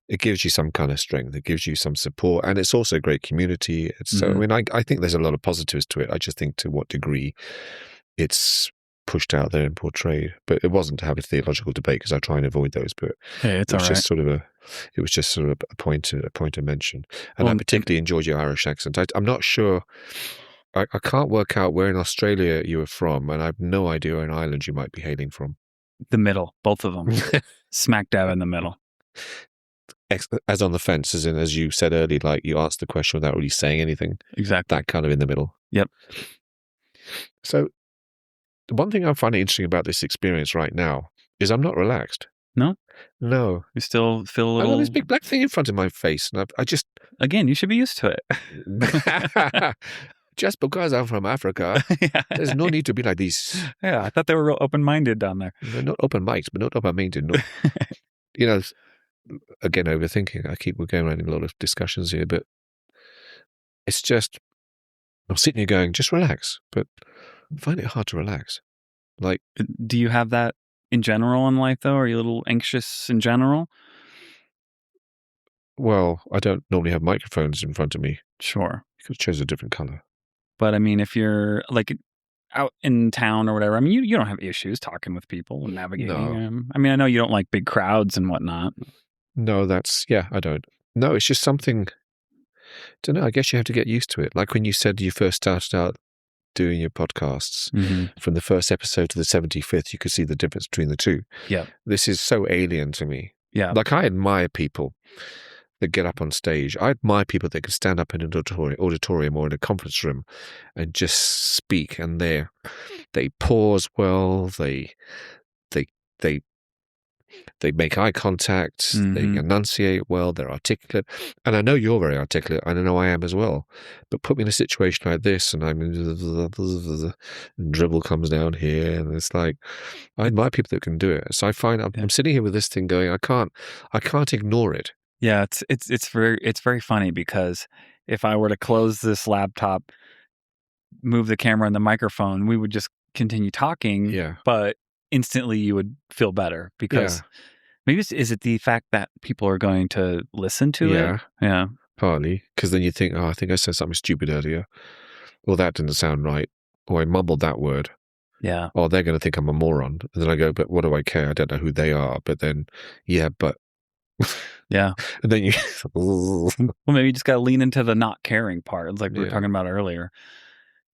It gives you some kind of strength. It gives you some support. And it's also a great community. So, I mean, I think there's a lot of positives to it. I just think to what degree it's pushed out there and portrayed. But it wasn't to have a theological debate, because I try and avoid those. But Hey, it's it was all right. just sort of a point to mention. And Well, I particularly enjoyed your Irish accent. I'm not sure. I can't work out where in Australia you were from, and I have no idea where in Ireland you might be hailing from. the middle, both of them, smack dab in the middle. As on the fence, as you said earlier, like you asked the question without really saying anything. Exactly. That kind of in the middle. Yep. So the one thing I find interesting about this experience right now is I'm not relaxed. No? No. You still feel a I've little... got this big black thing in front of my face, and I just... Again, you should be used to it. Just because I'm from Africa, there's no need to be like this. Yeah, I thought they were real open-minded down there. They're not open-minded, but not open-minded. No. Again, overthinking. We're going around in a lot of discussions here, but it's just, I'm sitting here going, just relax. But I find it hard to relax. Like, do you have that in general in life, though? Are you a little anxious in general? Well, I don't normally have microphones in front of me. Sure. You could have chosen a different color. But I mean, if you're like out in town or whatever, I mean, you don't have issues talking with people and navigating. No, I mean, I know you don't like big crowds and whatnot. no, I don't. No, it's just something. Don't know. I guess you have to get used to it. Like when you said you first started out doing your podcasts, Mm-hmm. from the first episode to the 75th, you could see the difference between the two. Yeah. This is so alien to me. Yeah. Like I admire people that get up on stage. I admire people that can stand up in an auditorium or in a conference room and just speak, and they pause well, they they they make eye contact, they Mm-hmm. enunciate well, they're articulate. And I know you're very articulate, and I know I am as well. But put me in a situation like this, and and dribble comes down here, and it's like I admire people that can do it. So I find Yeah. I'm sitting here with this thing going, I can't ignore it. Yeah, it's very funny because if I were to close this laptop, move the camera and the microphone, we would just continue talking, Yeah, but instantly you would feel better yeah, because maybe is it the fact that people are going to listen to it? yeah. Yeah. Partly because then you think, oh, I think I said something stupid earlier. Well, that didn't sound right. Or I mumbled that word. Yeah. Oh, they're going to think I'm a moron. And then I go, but what do I care? I don't know who they are. But then, yeah, but. Yeah. And then you. Well, maybe you just got to lean into the not caring part. It's like we were Yeah. talking about earlier.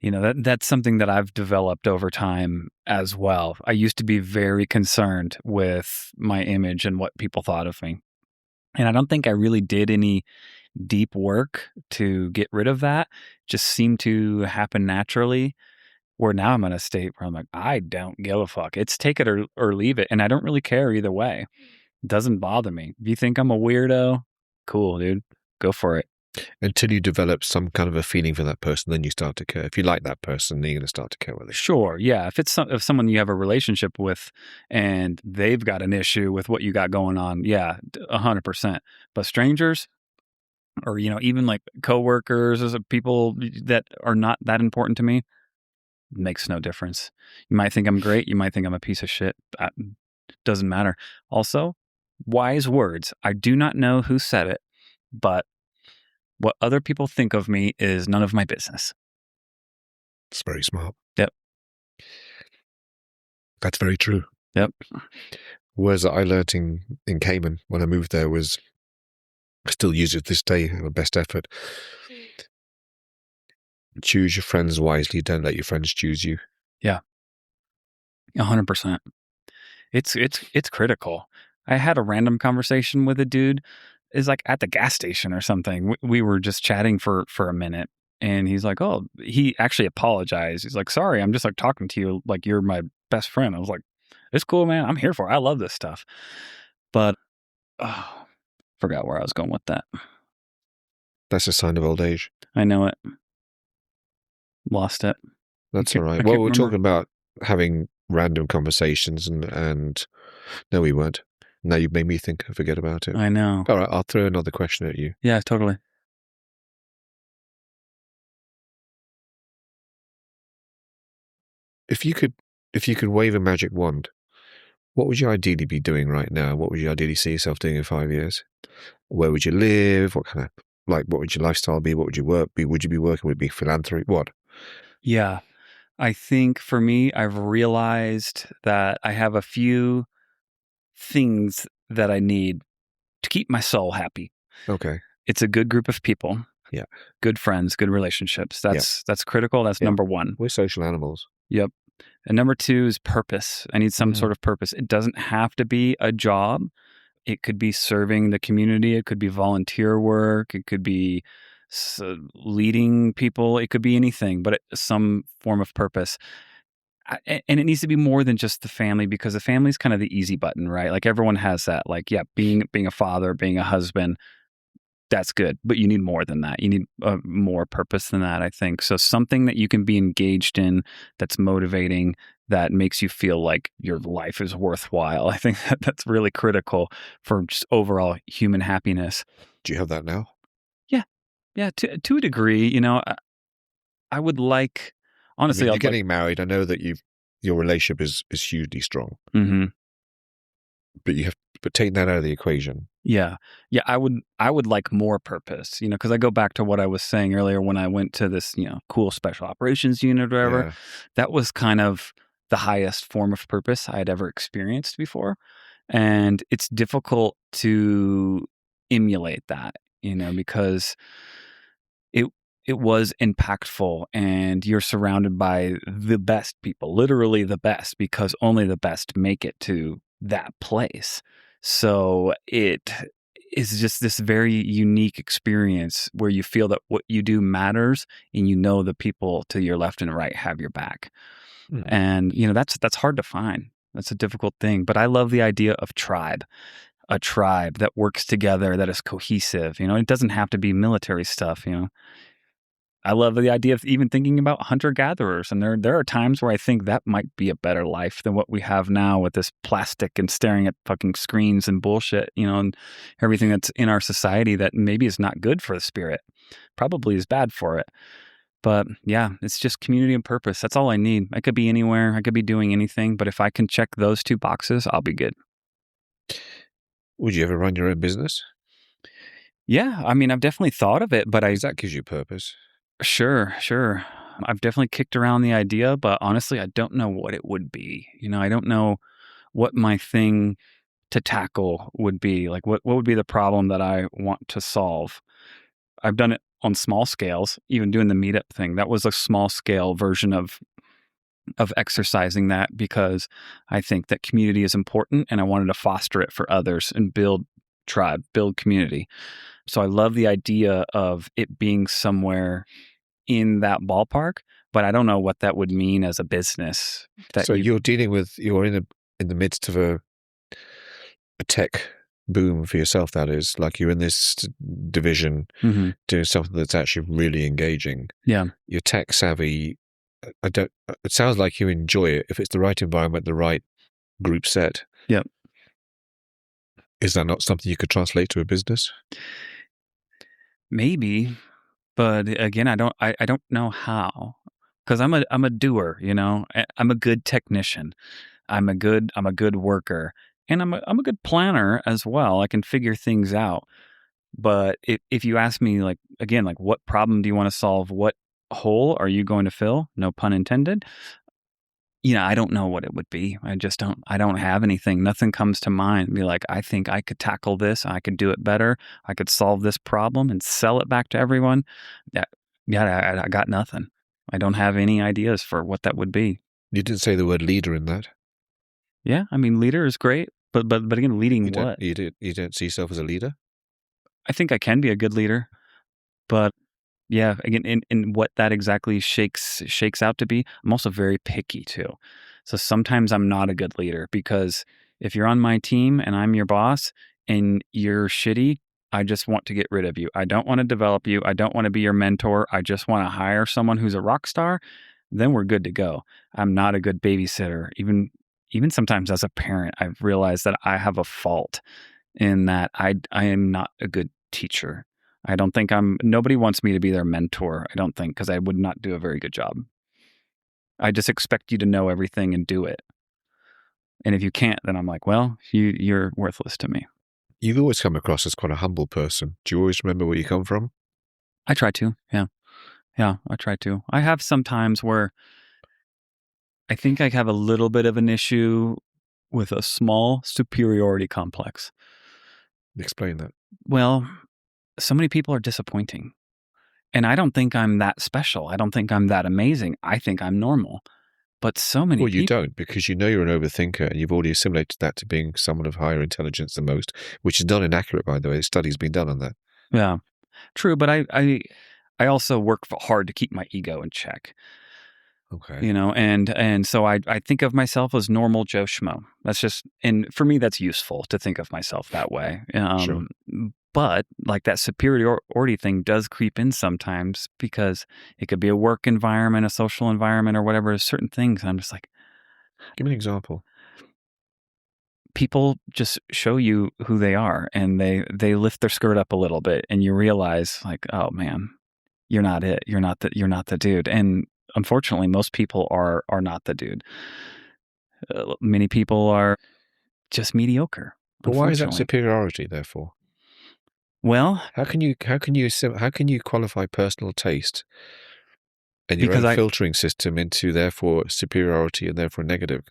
You know, that's something that I've developed over time as well. I used to be very concerned with my image and what people thought of me. And I don't think I really did any deep work to get rid of that. Just seemed to happen naturally. Where now I'm in a state where I'm like, I don't give a fuck. It's take it or leave it. And I don't really care either way. It doesn't bother me. If you think I'm a weirdo, cool, dude. Go for it. Until you develop some kind of a feeling for that person, then you start to care. If you like that person, then you're going to start to care with it. Sure. Yeah. If it's if someone you have a relationship with and they've got an issue with what you got going on, yeah, 100%. But strangers or, you know, even like coworkers, or people that are not that important to me, makes no difference. You might think I'm great. You might think I'm a piece of shit. Doesn't matter. Also, wise words. I do not know who said it, but what other people think of me is none of my business. It's very smart. Yep. That's very true. Yep. Words that I learnt in Cayman when I moved there was, I still use it to this day, my best effort. Choose your friends wisely. Don't let your friends choose you. Yeah. 100%. It's critical. I had a random conversation with a dude, is like at the gas station or something. We were just chatting for a minute, and he's like, "Oh," he actually apologized. He's like, "Sorry, I'm just like talking to you like you're my best friend." I was like, "It's cool, man. I'm here for it. I love this stuff." But forgot where I was going with that. That's a sign of old age. I know it. Lost it. That's I all right. can't Well, we're remember. talking about having random conversations and no, we weren't. Now you've made me think. Forget about it. I know. All right, I'll throw another question at you. Yeah, totally. If you could wave a magic wand, what would you ideally be doing right now? What would you ideally see yourself doing in 5 years? Where would you live? What kind of, like, what would your lifestyle be? What would your work be? Would you be working? Would it be philanthropy? What? Yeah. I think for me, I've realized that I have a few things that I need to keep my soul happy. Okay. It's a good group of people. Yeah. Good friends, good relationships. That's critical. That's Yeah. number one. We're social animals. Yep. And number two is purpose. I need some sort of purpose. It doesn't have to be a job. It could be serving the community. It could be volunteer work. It could be leading people. It could be anything, but some form of purpose. And it needs to be more than just the family, because the family is kind of the easy button, right? Like everyone has that. Like, yeah, being a father, being a husband, that's good, but you need more than that. You need more purpose than that, I think. So something that you can be engaged in, that's motivating, that makes you feel like your life is worthwhile. I think that's really critical for just overall human happiness. Do you have that now? Yeah, to a degree. You know, I would like, honestly, I mean, you're getting married. I know that your relationship is hugely strong. Mm-hmm. But take that out of the equation. Yeah. Yeah, I would like more purpose, because I go back to what I was saying earlier when I went to this, cool special operations unit or whatever. Yeah. That was kind of the highest form of purpose I had ever experienced before. And it's difficult to emulate that, because it it was impactful and you're surrounded by the best people, literally the best, because only the best make it to that place. So it is just this very unique experience where you feel that what you do matters and the people to your left and right have your back. Hmm. And that's hard to find. That's a difficult thing, but I love the idea of tribe, a tribe that works together, that is cohesive. It doesn't have to be military stuff. I love the idea of even thinking about hunter gatherers, and there are times where I think that might be a better life than what we have now with this plastic and staring at fucking screens and bullshit, and everything that's in our society that maybe is not good for the spirit, probably is bad for it. But yeah, it's just community and purpose. That's all I need. I could be anywhere. I could be doing anything, but if I can check those two boxes, I'll be good. Would you ever run your own business? Yeah, I mean, I've definitely thought of it, but Because that gives you purpose. sure. I've definitely kicked around the idea, but honestly, I don't know what it would be. I don't know what my thing to tackle would be. Like, what would be the problem that I want to solve? I've done it on small scales, even doing the meetup thing. That was a small scale version of exercising that because I think that community is important and I wanted to foster it for others and build tribe, build community. So I love the idea of it being somewhere in that ballpark, but I don't know what that would mean as a business that So you. you're in the midst of a tech boom for yourself. That is, like, you're in this division Mhm. doing something that's actually really engaging. Yeah. You're tech savvy. I don't. It sounds like you enjoy it if it's the right environment, the right group set. Yeah. Is that not something you could translate to a business? Maybe, but again, I don't know how. Cuz I'm a doer. I'm a good technician. I'm a good worker. And I'm a good planner as well. I can figure things out. But if you ask me, like, again, like, what problem do you want to solve? What hole are you going to fill? No pun intended. I don't know what it would be. I don't have anything. Nothing comes to mind. Be like, I think I could tackle this. I could do it better. I could solve this problem and sell it back to everyone. Yeah, yeah, I got nothing. I don't have any ideas for what that would be. You didn't say the word leader in that. Yeah, I mean, leader is great, but again, leading what? You don't see yourself as a leader. I think I can be a good leader, but yeah, again, in what that exactly shakes out to be, I'm also very picky too. So sometimes I'm not a good leader because if you're on my team and I'm your boss and you're shitty, I just want to get rid of you. I don't want to develop you. I don't want to be your mentor. I just want to hire someone who's a rock star. Then we're good to go. I'm not a good babysitter. Even sometimes as a parent, I've realized that I have a fault in that I am not a good teacher. I don't think nobody wants me to be their mentor. I don't think, because I would not do a very good job. I just expect you to know everything and do it. And if you can't, then I'm like, well, you're worthless to me. You've always come across as quite a humble person. Do you always remember where you come from? I try to. Yeah. Yeah. I try to. I have some times where I think I have a little bit of an issue with a small superiority complex. Explain that. Well, so many people are disappointing. And I don't think I'm that special. I don't think I'm that amazing. I think I'm normal. But so many Well, you people. don't, because you know you're an overthinker and you've already assimilated that to being someone of higher intelligence than most, which is not inaccurate, by the way. Studies been done on that. Yeah, true. But I also work hard to keep my ego in check. Okay. And so I think of myself as normal Joe Schmo. That's just, and for me, that's useful to think of myself that way. Sure. But like that superiority thing does creep in sometimes because it could be a work environment, a social environment, or whatever. Certain things, I'm just like, Give me an example. people just show you who they are, and they lift their skirt up a little bit, and you realize, like, oh man, you're not it. You're not the dude. And unfortunately, most people are not the dude. Many people are. just mediocre, But why is that unfortunately. superiority, therefore? Well, How can you qualify personal taste and your because own I filtering system into therefore superiority and therefore negative?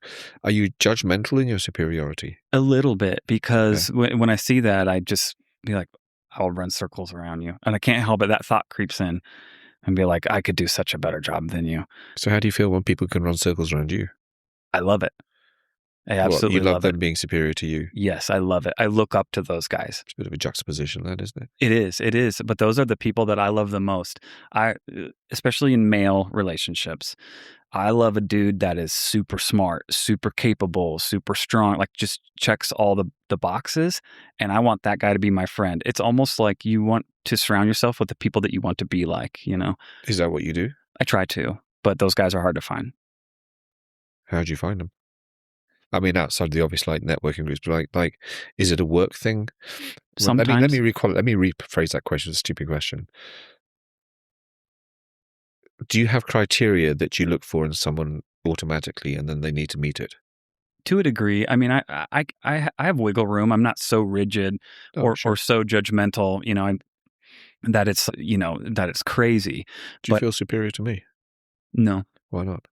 Are you judgmental in your superiority? a little bit, Okay. because when I see that, I just be like, I'll run circles around you. And I can't help it. That thought creeps in and be like, I could do such a better job than you. So how do you feel when people can run circles around you? I love it. I Well, you absolutely love love it. them being superior to you. Yes, I love it. I look up to those guys. It's a bit of a juxtaposition, that, isn't it? It is. It is. But those are the people that I love the most. Especially in male relationships. I love a dude that is super smart, super capable, super strong, like just checks all the boxes. And I want that guy to be my friend. It's almost like you want to surround yourself with the people that you want to be like, you know? Is that what you do? I try to, but those guys are hard to find. How do you find them? I mean, outside the obvious like networking groups, but like, is it a work thing? Well, let me Sometimes let me rephrase that question. It's a stupid question. Do you have criteria that you look for in someone automatically, and then they need to meet it? to a degree. I mean, I have wiggle room. I'm not so rigid Oh, or sure. so judgmental, you know, that it's, you know, that it's crazy. Do you But feel superior to me? no, Why not?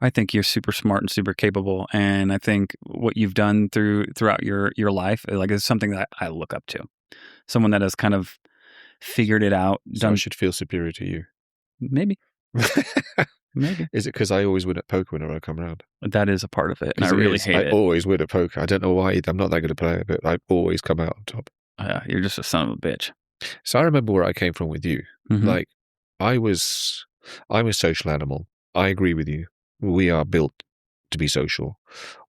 I think you're super smart and super capable, and I think what you've done throughout your life, like, is something that I look up to. Someone that has kind of figured it out, So I done should feel superior to you. maybe, maybe Is it because I always win at poker whenever I come around? that is a part of it, and I Because it really is. hate I it. always win at poker. I don't know why. I'm not that good a player, but I always come out on top. You're just a son of a bitch. So I remember where I came from with you. Hmm. Like, I was, I'm a social animal. I agree with you. We are built to be social.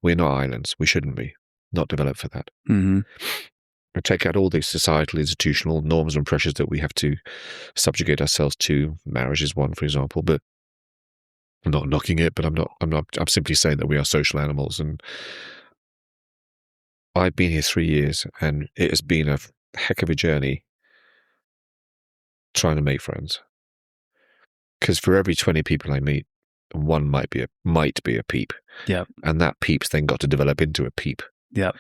We're not islands. We shouldn't be. Not developed for that. Hmm. We take out all these societal, institutional norms and pressures that we have to subjugate ourselves to. Marriage is one, for example. But I'm not knocking it. But I'm simply saying that we are social animals. And I've been here 3 years, and it has been a heck of a journey trying to make friends. Because for every 20 people I meet, one might be a peep, Yep. and that peep's then got to develop into a peep. Yep.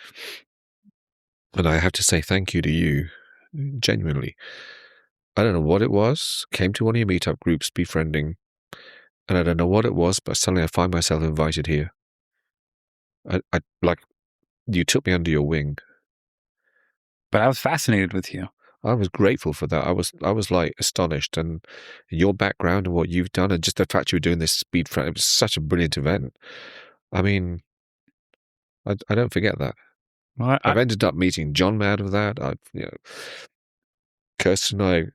And I have to say thank you to you, genuinely. I don't know what it was. Came to one of your meetup groups, befriending, and I don't know what it was, but suddenly I find myself invited here. I like, you took me under your wing. But I was fascinated with you. I was grateful for that. I was like astonished, and your background and what you've done, and just the fact you were doing this speed friend, it was such a brilliant event. I mean, I don't forget that. Well, I've ended up meeting John out of that. Kirsten and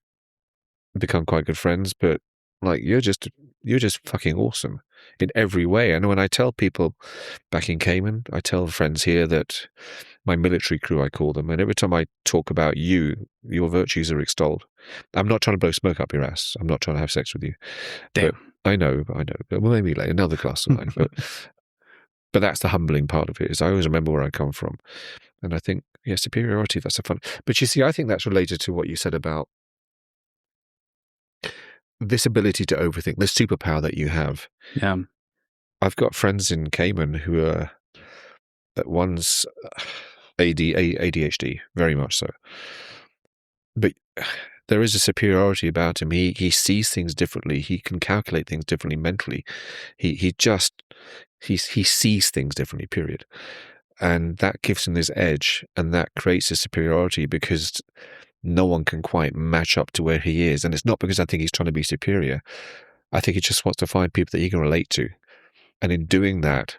I become quite good friends, but like you're just fucking awesome in every way. And when I tell people back in Cayman, I tell friends here that my military crew, I call them, and every time I talk about you, your virtues are extolled. I'm not trying to blow smoke up your ass. I'm not trying to have sex with you. But damn. I know. But well, maybe later, another glass of wine. But that's the humbling part of it. Is I always remember where I come from, and I think, yeah, superiority. That's a fun. But you see, I think that's related to what you said about this ability to overthink, this superpower that you have. Yeah. I've got friends in Cayman who are one's ADHD, very much so. But there is a superiority about him. He sees things differently. He can calculate things differently mentally. He sees things differently. Period. And that gives him this edge, and that creates a superiority because no one can quite match up to where he is. And it's not because I think he's trying to be superior. I think he just wants to find people that he can relate to. And in doing that,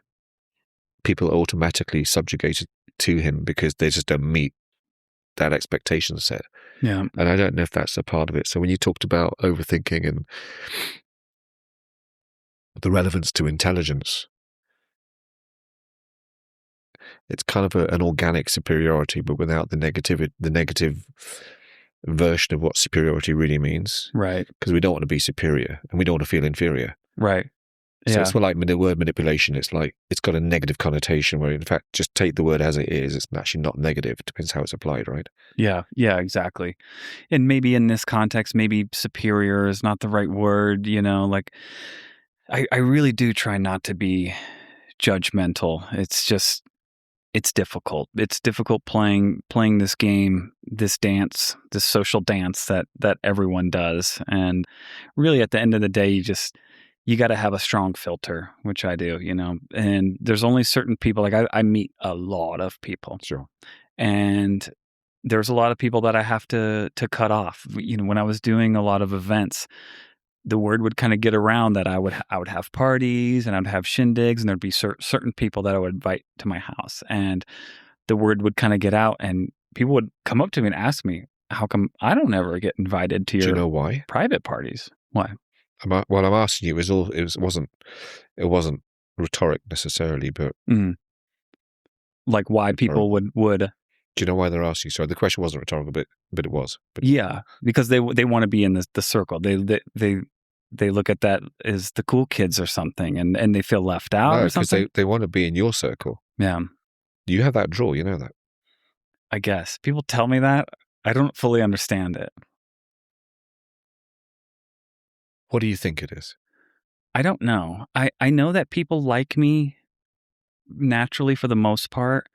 people are automatically subjugated to him because they just don't meet that expectation set. Yeah. And I don't know if that's a part of it. So when you talked about overthinking and the relevance to intelligence, it's kind of an organic superiority, but without the negative version of what superiority really means. Right. Because we don't want to be superior and we don't want to feel inferior. Right. So Yeah. it's more like the word manipulation. It's like it's got a negative connotation where, in fact, just take the word as it is. It's actually not negative. It depends how it's applied, right? Yeah. Yeah. Exactly. And maybe in this context, maybe superior is not the right word. You know, like I really do try not to be judgmental. It's just it's difficult. It's difficult playing this game, this dance, this social dance that everyone does. And really, at the end of the day, you got to have a strong filter, which I do, And there's only certain people. Like I meet a lot of people, Sure. and there's a lot of people that I have to cut off. When I was doing a lot of events, the word would kind of get around that I would have parties and I'd have shindigs, and there'd be certain people that I would invite to my house, and the word would kind of get out, and people would come up to me and ask me, "How come I don't ever get invited to Do you your know why? private parties?" Why? Well, I'm asking you. It wasn't rhetoric necessarily, but Like why people would. Do you know why they're asking? Sorry, the question wasn't rhetorical, but it was. But Yeah, because they want to be in the circle. They look at that as the cool kids or something, and they feel left out no, or because something. they want to be in your circle. Yeah, You have that draw, you know that. I guess people tell me that. I don't fully understand it. What do you think it is? I don't know. I know that people like me naturally for the most part,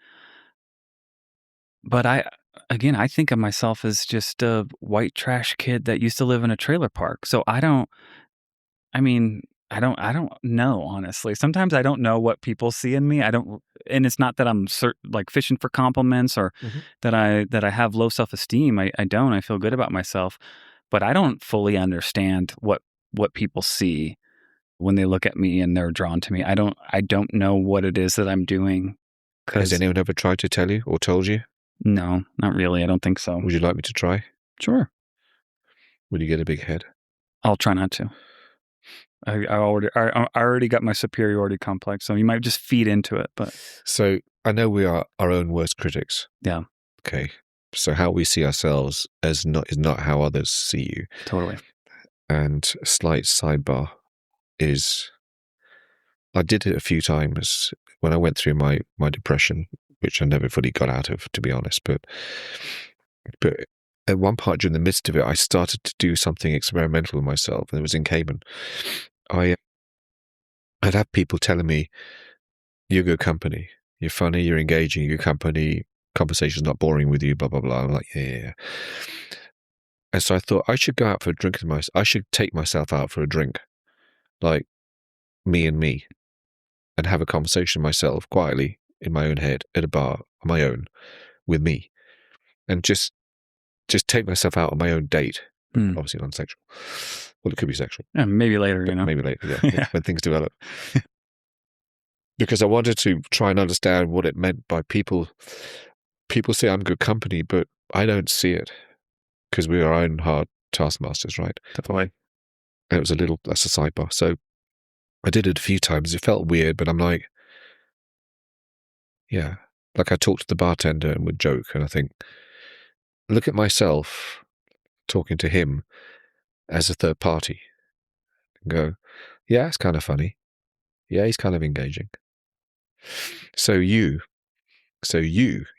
but I think of myself as just a white trash kid that used to live in a trailer park. So I mean, I don't know, honestly. Sometimes I don't know what people see in me. I don't, and it's not that I'm like fishing for compliments or that I have low self-esteem. I don't. I feel good about myself, but I don't fully understand what people see when they look at me and they're drawn to me. I don't know what it is that I'm doing. Has anyone ever tried to tell you or told you? No, not really. I don't think so. Would you like me to try? Sure. Would you get a big head? I'll try not to. I already got my superiority complex, so you might just feed into it. But so I know we are our own worst critics. Yeah. Okay. So how we see ourselves is not how others see you. Totally. And a slight sidebar is, I did it a few times when I went through my depression, which I never fully got out of, to be honest. But at one part during the midst of it, I started to do something experimental with myself, and it was in Cayman. I'd have people telling me, "You're good company. You're funny. You're engaging. You're good company. Conversation's not boring with you." Blah blah blah. I'm like, yeah. And so I thought I should go out for a drink with myself. I should take myself out for a drink, like me and me, and have a conversation myself quietly in my own head at a bar on my own with me, and just take myself out on my own date. Obviously non-sexual. Well, it could be sexual. Yeah, maybe later, Maybe later, yeah. When things develop. Because I wanted to try and understand what it meant by people. People say I'm good company, but I don't see it because we're our own hard taskmasters, right? Definitely. And it was that's a sidebar. So I did it a few times. It felt weird, but I'm like, yeah. Like I talked to the bartender and would joke, and I think, look at myself talking to him as a third party and go, yeah, it's kind of funny. Yeah, he's kind of engaging. So you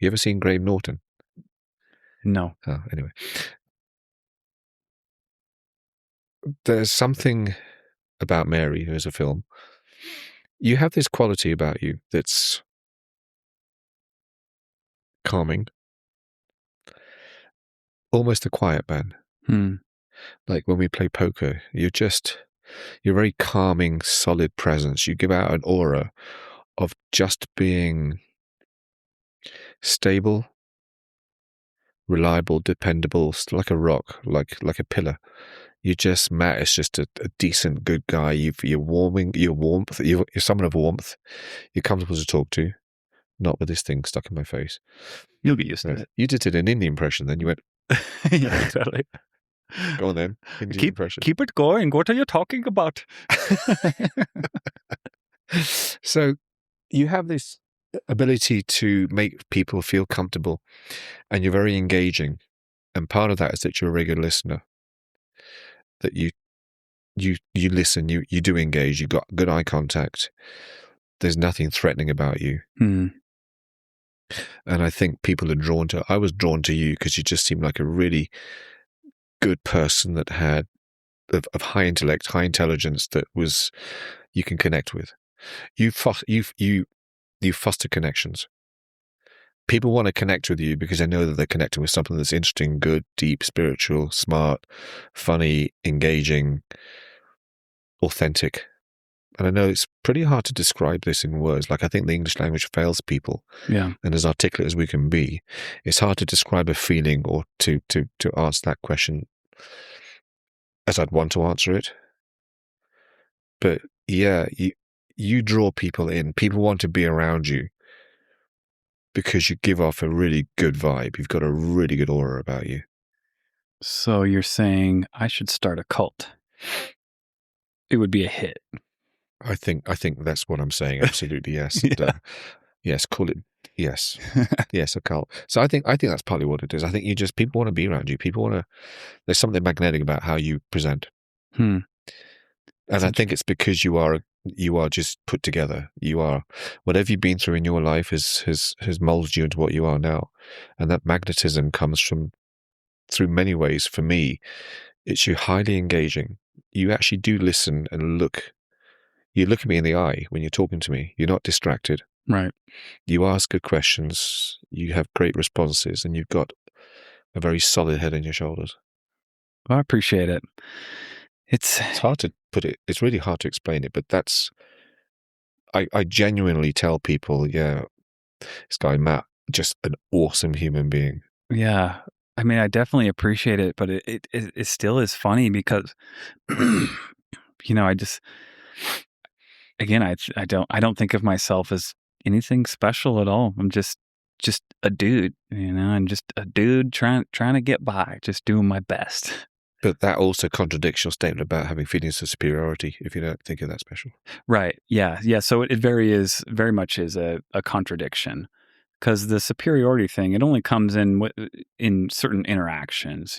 ever seen Graham Norton? No. Oh, anyway. There's something about Mary as a film. You have this quality about you that's calming, almost a quiet man. Like when we play poker, you're very calming, solid presence. You give out an aura of just being stable, reliable, dependable, like a rock, like a pillar. Matt is just a decent, good guy. You're warmth. You're someone of warmth. You're comfortable to talk to, not with this thing stuck in my face. You'll get used to it. You did an Indian impression, then you went. Yeah, exactly. Go on then. Indian impression. Keep it going. What are you talking about? So you have this ability to make people feel comfortable, and you're very engaging. And part of that is that you're a regular listener. That you listen, you do engage. You've got good eye contact. There's nothing threatening about you. And I think people are drawn to. I was drawn to you because you just seemed like a really good person that had of high intellect, high intelligence that was you can connect with. You foster connections. people want to connect with you because they know that they're connecting with something that's interesting, good, deep, spiritual, smart, funny, engaging, authentic. And I know it's pretty hard to describe this in words. Like, I think the English language fails people. Yeah. And as articulate as we can be, it's hard to describe a feeling or to answer that question as I'd want to answer it. But yeah, you draw people in. People want to be around you because you give off a really good vibe. You've got a really good aura about you. So you're saying I should start a cult? It would be a hit. I think that's what I'm saying. Absolutely, yes. And, Yeah. yes, call it yes. Yes, a cult. So I think that's partly what it is. I think people want to be around you. People want to. There's something magnetic about how you present, Hmm. and I think it's because you are just put together. You are whatever you've been through in your life has molded you into what you are now, and that magnetism comes from through many ways. For me, it's you highly engaging. You actually do listen and look. You look at me in the eye when you're talking to me. You're not distracted. Right. You ask good questions. You have great responses, and you've got a very solid head on your shoulders. Well, I appreciate it. It's hard to put it. It's really hard to explain it, but that's. I genuinely tell people, yeah, this guy Matt, just an awesome human being. Yeah. I mean, I definitely appreciate it, but it still is funny because, I just, again, I don't think of myself as anything special at all. I'm just a dude, and just a dude trying to get by, just doing my best. But that also contradicts your statement about having feelings of superiority if you don't think you're that special. Right. Yeah. Yeah. So it very much is a contradiction. Because the superiority thing, it only comes in certain interactions,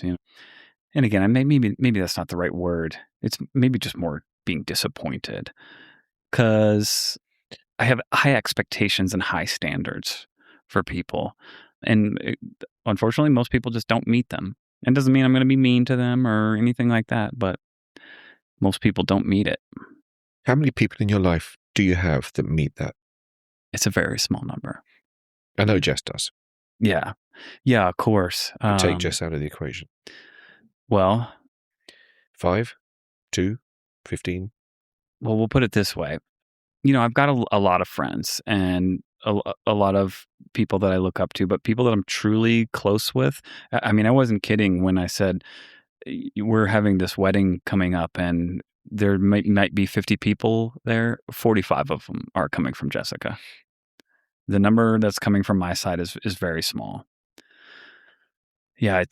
And again, maybe that's not the right word. It's maybe just more being disappointed. Because I have high expectations and high standards for people, and unfortunately, most people just don't meet them. It doesn't mean I'm going to be mean to them or anything like that, but most people don't meet it. How many people in your life do you have that meet that? It's a very small number. I know Jess does. Yeah. Yeah, of course. But take Jess out of the equation. Well, 5, 2, 15. Well, we'll put it this way. I've got a lot of friends and a lot of people that I look up to, but people that I'm truly close with. I mean, I wasn't kidding when I said we're having this wedding coming up and there might be 50 people there. 45 of them are coming from Jessica. The number that's coming from my side is very small. Yeah,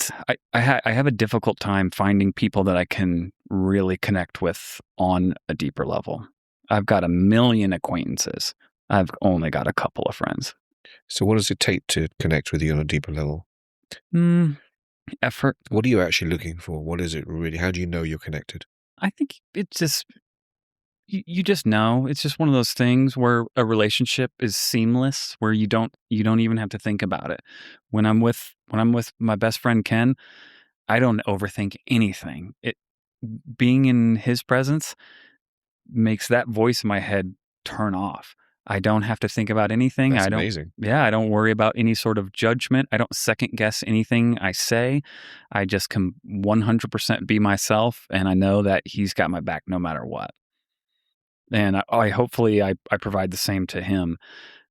I have a difficult time finding people that I can really connect with on a deeper level. I've got a million acquaintances. I've only got a couple of friends. So what does it take to connect with you on a deeper level? Effort. What are you actually looking for? What is it really? How do you know you're connected? I think it's just you just know. It's just one of those things where a relationship is seamless, where you don't even have to think about it. When I'm with my best friend Ken, I don't overthink anything. Being in his presence makes that voice in my head turn off. I don't have to think about anything. That's amazing. Yeah, I don't worry about any sort of judgment. I don't second guess anything I say. I just can 100% be myself, and I know that he's got my back no matter what. And I hopefully I provide the same to him,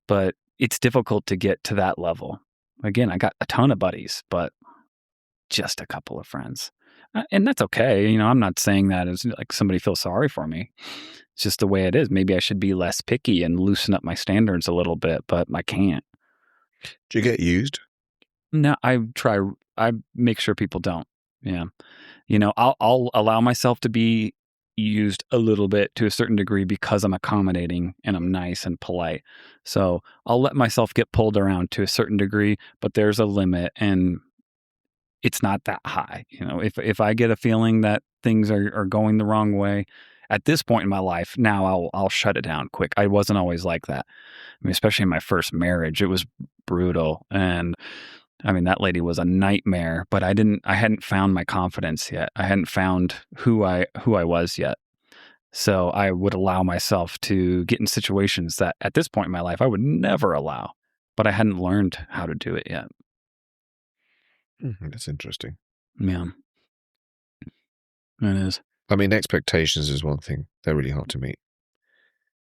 but it's difficult to get to that level. Again, I got a ton of buddies, but just a couple of friends. And that's okay. I'm not saying that as like somebody feels sorry for me. It's just the way it is. Maybe I should be less picky and loosen up my standards a little bit, but I can't. Do you get used? No, I make sure people don't. Yeah. I'll allow myself to be used a little bit to a certain degree because I'm accommodating and I'm nice and polite. So I'll let myself get pulled around to a certain degree, but there's a limit and it's not that high. If I get a feeling that things are going the wrong way at this point in my life, now I'll shut it down quick. I wasn't always like that. I mean, especially in my first marriage, it was brutal. And I mean, that lady was a nightmare, but I hadn't found my confidence yet. I hadn't found who I was yet. So I would allow myself to get in situations that at this point in my life, I would never allow. but I hadn't learned how to do it yet. That's interesting. Yeah, it is. I mean, expectations is one thing. They're really hard to meet.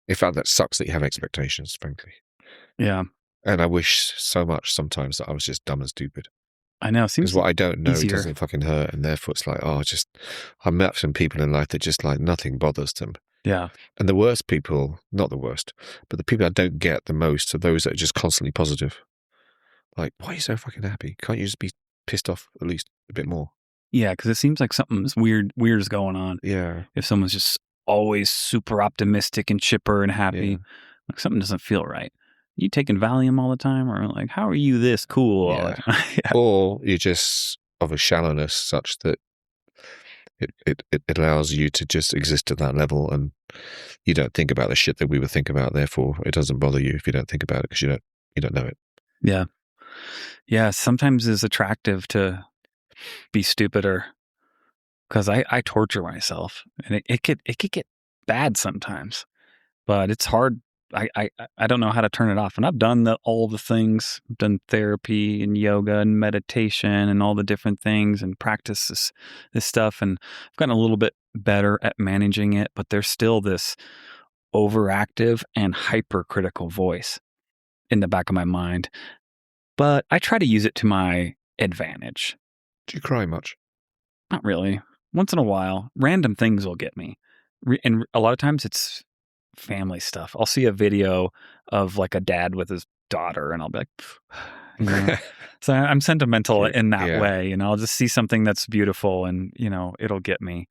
In fact, that sucks that you have expectations, frankly. Yeah, And I wish so much sometimes that I was just dumb and stupid. I know. It Because seems what I don't know, it easier. doesn't fucking hurt. And therefore it's like, I met some people in life that just like nothing bothers them. Yeah, And the worst people, not the worst, but the people I don't get the most are those that are just constantly positive. Like, why are you so fucking happy? Can't you just be pissed off at least a bit more? yeah, because it seems like something's weird is going on. Yeah. If someone's just always super optimistic and chipper and happy, Yeah. like something doesn't feel right. You taking Valium all the time, or like, how are you this cool all the Yeah. time? Yeah. Or you're just of a shallowness such that it allows you to just exist at that level and you don't think about the shit that we would think about. Therefore, it doesn't bother you if you don't think about it because you don't know it. Yeah. Yeah. Sometimes it's attractive to be stupider because I torture myself and it could get bad sometimes, but it's hard. I don't know how to turn it off. And I've done all the things, I've done therapy and yoga and meditation and all the different things and practice this stuff. And I've gotten a little bit better at managing it, but there's still this overactive and hypercritical voice in the back of my mind. But I try to use it to my advantage. Do you cry much? Not really. Once in a while, random things will get me. And a lot of times it's family stuff. I'll see a video of like a dad with his daughter and I'll be like, you know. So I'm sentimental in that Yeah. way. And I'll just see something that's beautiful and, it'll get me.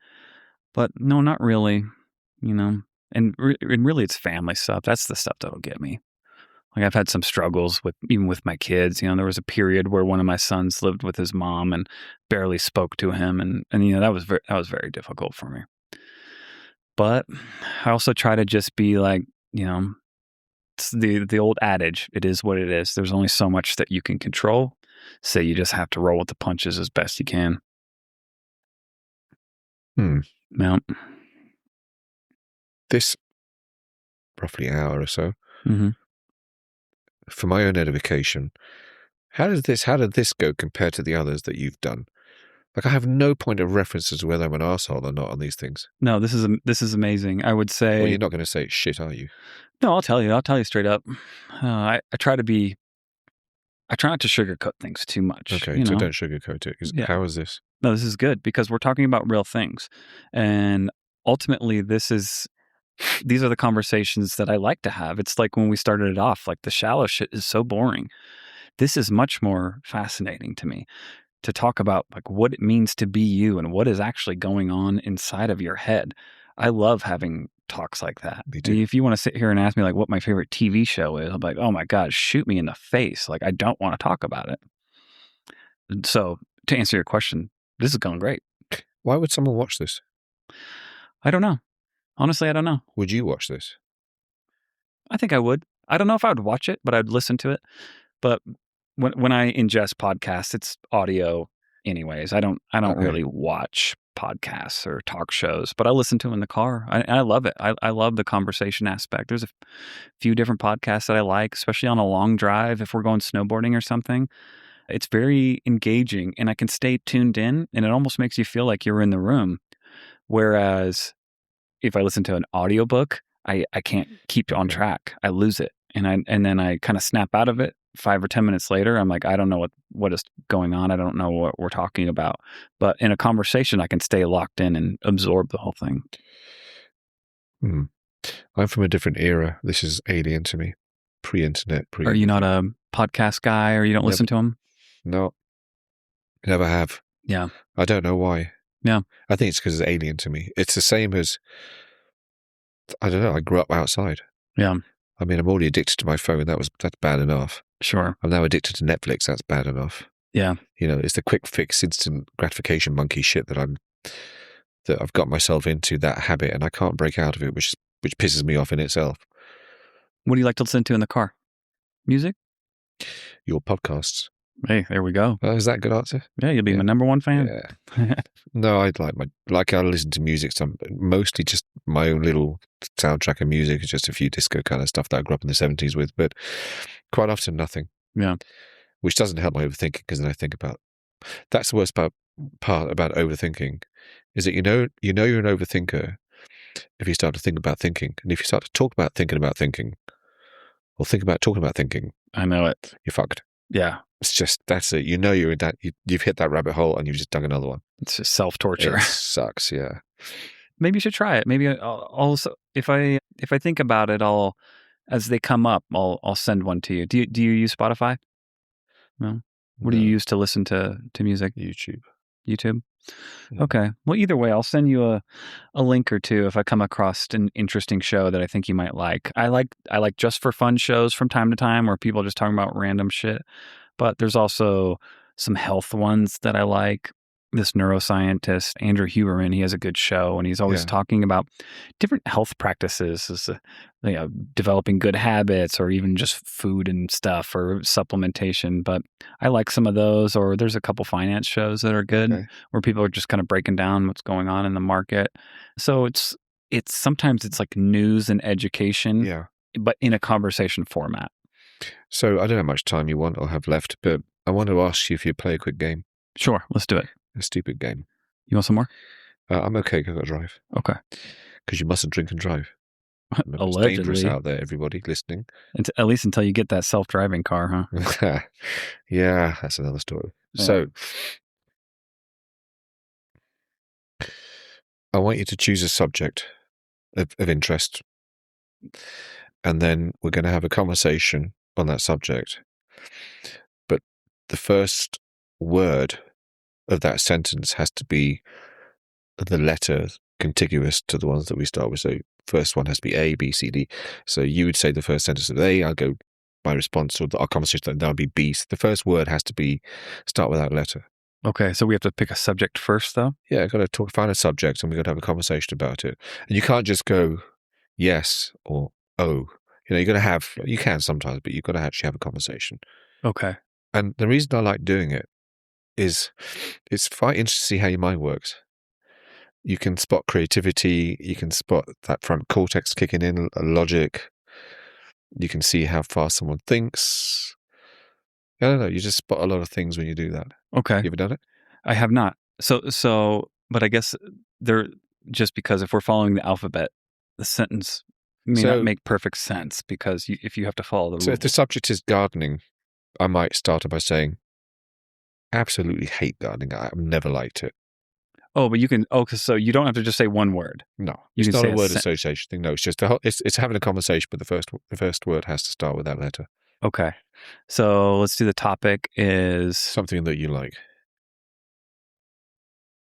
But no, not really, And really it's family stuff. That's the stuff that'll get me. Like I've had some struggles even with my kids. There was a period where one of my sons lived with his mom and barely spoke to him, and that was very difficult for me. But I also try to just be like, it's the old adage, it is what it is. There's only so much that you can control, so you just have to roll with the punches as best you can. Yeah. This roughly hour or so. Mm-hmm. For my own edification, how did this go compared to the others that you've done? Like, I have no point of reference as to whether I'm an arsehole or not on these things. No, this is amazing. I would say. Well, you're not going to say shit, are you? No, I'll tell you straight up. I try not to sugarcoat things too much. Okay, so don't sugarcoat it. Yeah. How is this? No, this is good because we're talking about real things, and ultimately, these are the conversations that I like to have. It's like when we started it off, like the shallow shit is so boring. This is much more fascinating to me to talk about like what it means to be you and what is actually going on inside of your head. I love having talks like that. Me too. If you want to sit here and ask me like what my favorite TV show is, I'm like, oh my God, shoot me in the face. Like I don't want to talk about it. So to answer your question, this is going great. Why would someone watch this? I don't know. Honestly, I don't know. Would you watch this? I think I would. I don't know if I would watch it, but I'd listen to it. But when I ingest podcasts, it's audio anyways. I don't really watch podcasts or talk shows, but I listen to them in the car. I love it. I love the conversation aspect. There's a few different podcasts that I like, especially on a long drive if we're going snowboarding or something. It's very engaging and I can stay tuned in and it almost makes you feel like you're in the room. Whereas if I listen to an audiobook, I can't keep on track. I lose it. And then I kind of snap out of it 5 or 10 minutes later. I'm like, I don't know what is going on. I don't know what we're talking about. But in a conversation, I can stay locked in and absorb the whole thing. I'm from a different era. This is alien to me. Pre-internet. Are you not a podcast guy or you don't listen to them? No. Never have. Yeah. I don't know why. Yeah. I think it's because it's alien to me. It's the same as, I don't know, I grew up outside. Yeah. I mean, I'm already addicted to my phone. That's bad enough. Sure. I'm now addicted to Netflix. That's bad enough. Yeah. It's the quick fix, instant gratification monkey shit that I've got myself into, that habit, and I can't break out of it, which pisses me off in itself. What do you like to listen to in the car? Music? Your podcasts. Hey, there we go. Is that a good answer? Yeah, you'll be Yeah. my number one fan. Yeah. No, I'd like I listen to music. Some mostly just my own little soundtrack of music. It's just a few disco kind of stuff that I grew up in the '70s with, but quite often nothing. Yeah. Which doesn't help my overthinking because then I think about that's the worst part about overthinking is that you're an overthinker if you start to think about thinking, and if you start to talk about thinking about thinking, or think about talking about thinking, I know it. you're fucked. Yeah. It's just that's it. You know you're in that. You've hit that rabbit hole and you've just dug another one. It's just self-torture. It sucks. Yeah. Maybe you should try it. Maybe I'll also, if I think about it, I'll, as they come up, I'll send one to you. Do you use Spotify? No. What do you No. use to listen to music? YouTube. YouTube. Yeah. Okay. Well, either way, I'll send you a link or two if I come across an interesting show that I think you might like. I like just for fun shows from time to time where people are just talking about random shit. But there's also some health ones that I like. This neuroscientist, Andrew Huberman, he has a good show, and he's always Yeah. talking about different health practices, developing good habits, or even just food and stuff, or supplementation. But I like some of those, or there's a couple finance shows that are good, Okay. where people are just kind of breaking down what's going on in the market. So it's sometimes it's like news and education, Yeah. but in a conversation format. So I don't know how much time you want or have left, but I want to ask you if you play a quick game, Sure, let's do it. a stupid game. You want some more? I'm okay. I've got to drive Okay. because you mustn't drink and drive. Remember, it's dangerous Allegedly. out there, everybody listening. At least until you get that self-driving car, huh? Yeah, that's another story. Yeah. So I want you to choose a subject of interest, and then we're going to have a conversation on that subject. But the first word of that sentence has to be the letter contiguous to the ones that we start with. So first one has to be A, B, C, D. So you would say the first sentence of A, I'll go my response, or our conversation, that would be B. So the first word has to start with that letter. Okay, so we have to pick a subject first, though? Yeah, got to find a subject, and we've got to have a conversation about it. And you can't just go yes or oh. You can sometimes, but you've got to actually have a conversation. Okay. And the reason I like doing it is it's quite interesting to see how your mind works. You can spot creativity, you can spot that front cortex kicking in, logic. You can see how fast someone thinks. I don't know, you just spot a lot of things when you do that. Okay. You ever done it? I have not. So, but I guess just because if we're following the alphabet, the sentence may not make perfect sense because if you have to follow the rules. So if the subject is gardening, I might start by saying, absolutely hate gardening. I've never liked it. Oh, but you can. Oh, so you don't have to just say one word. No, You it's can not say a word association thing. No, it's just it's having a conversation, but the first word has to start with that letter. Okay, so let's do the topic is Something that you like.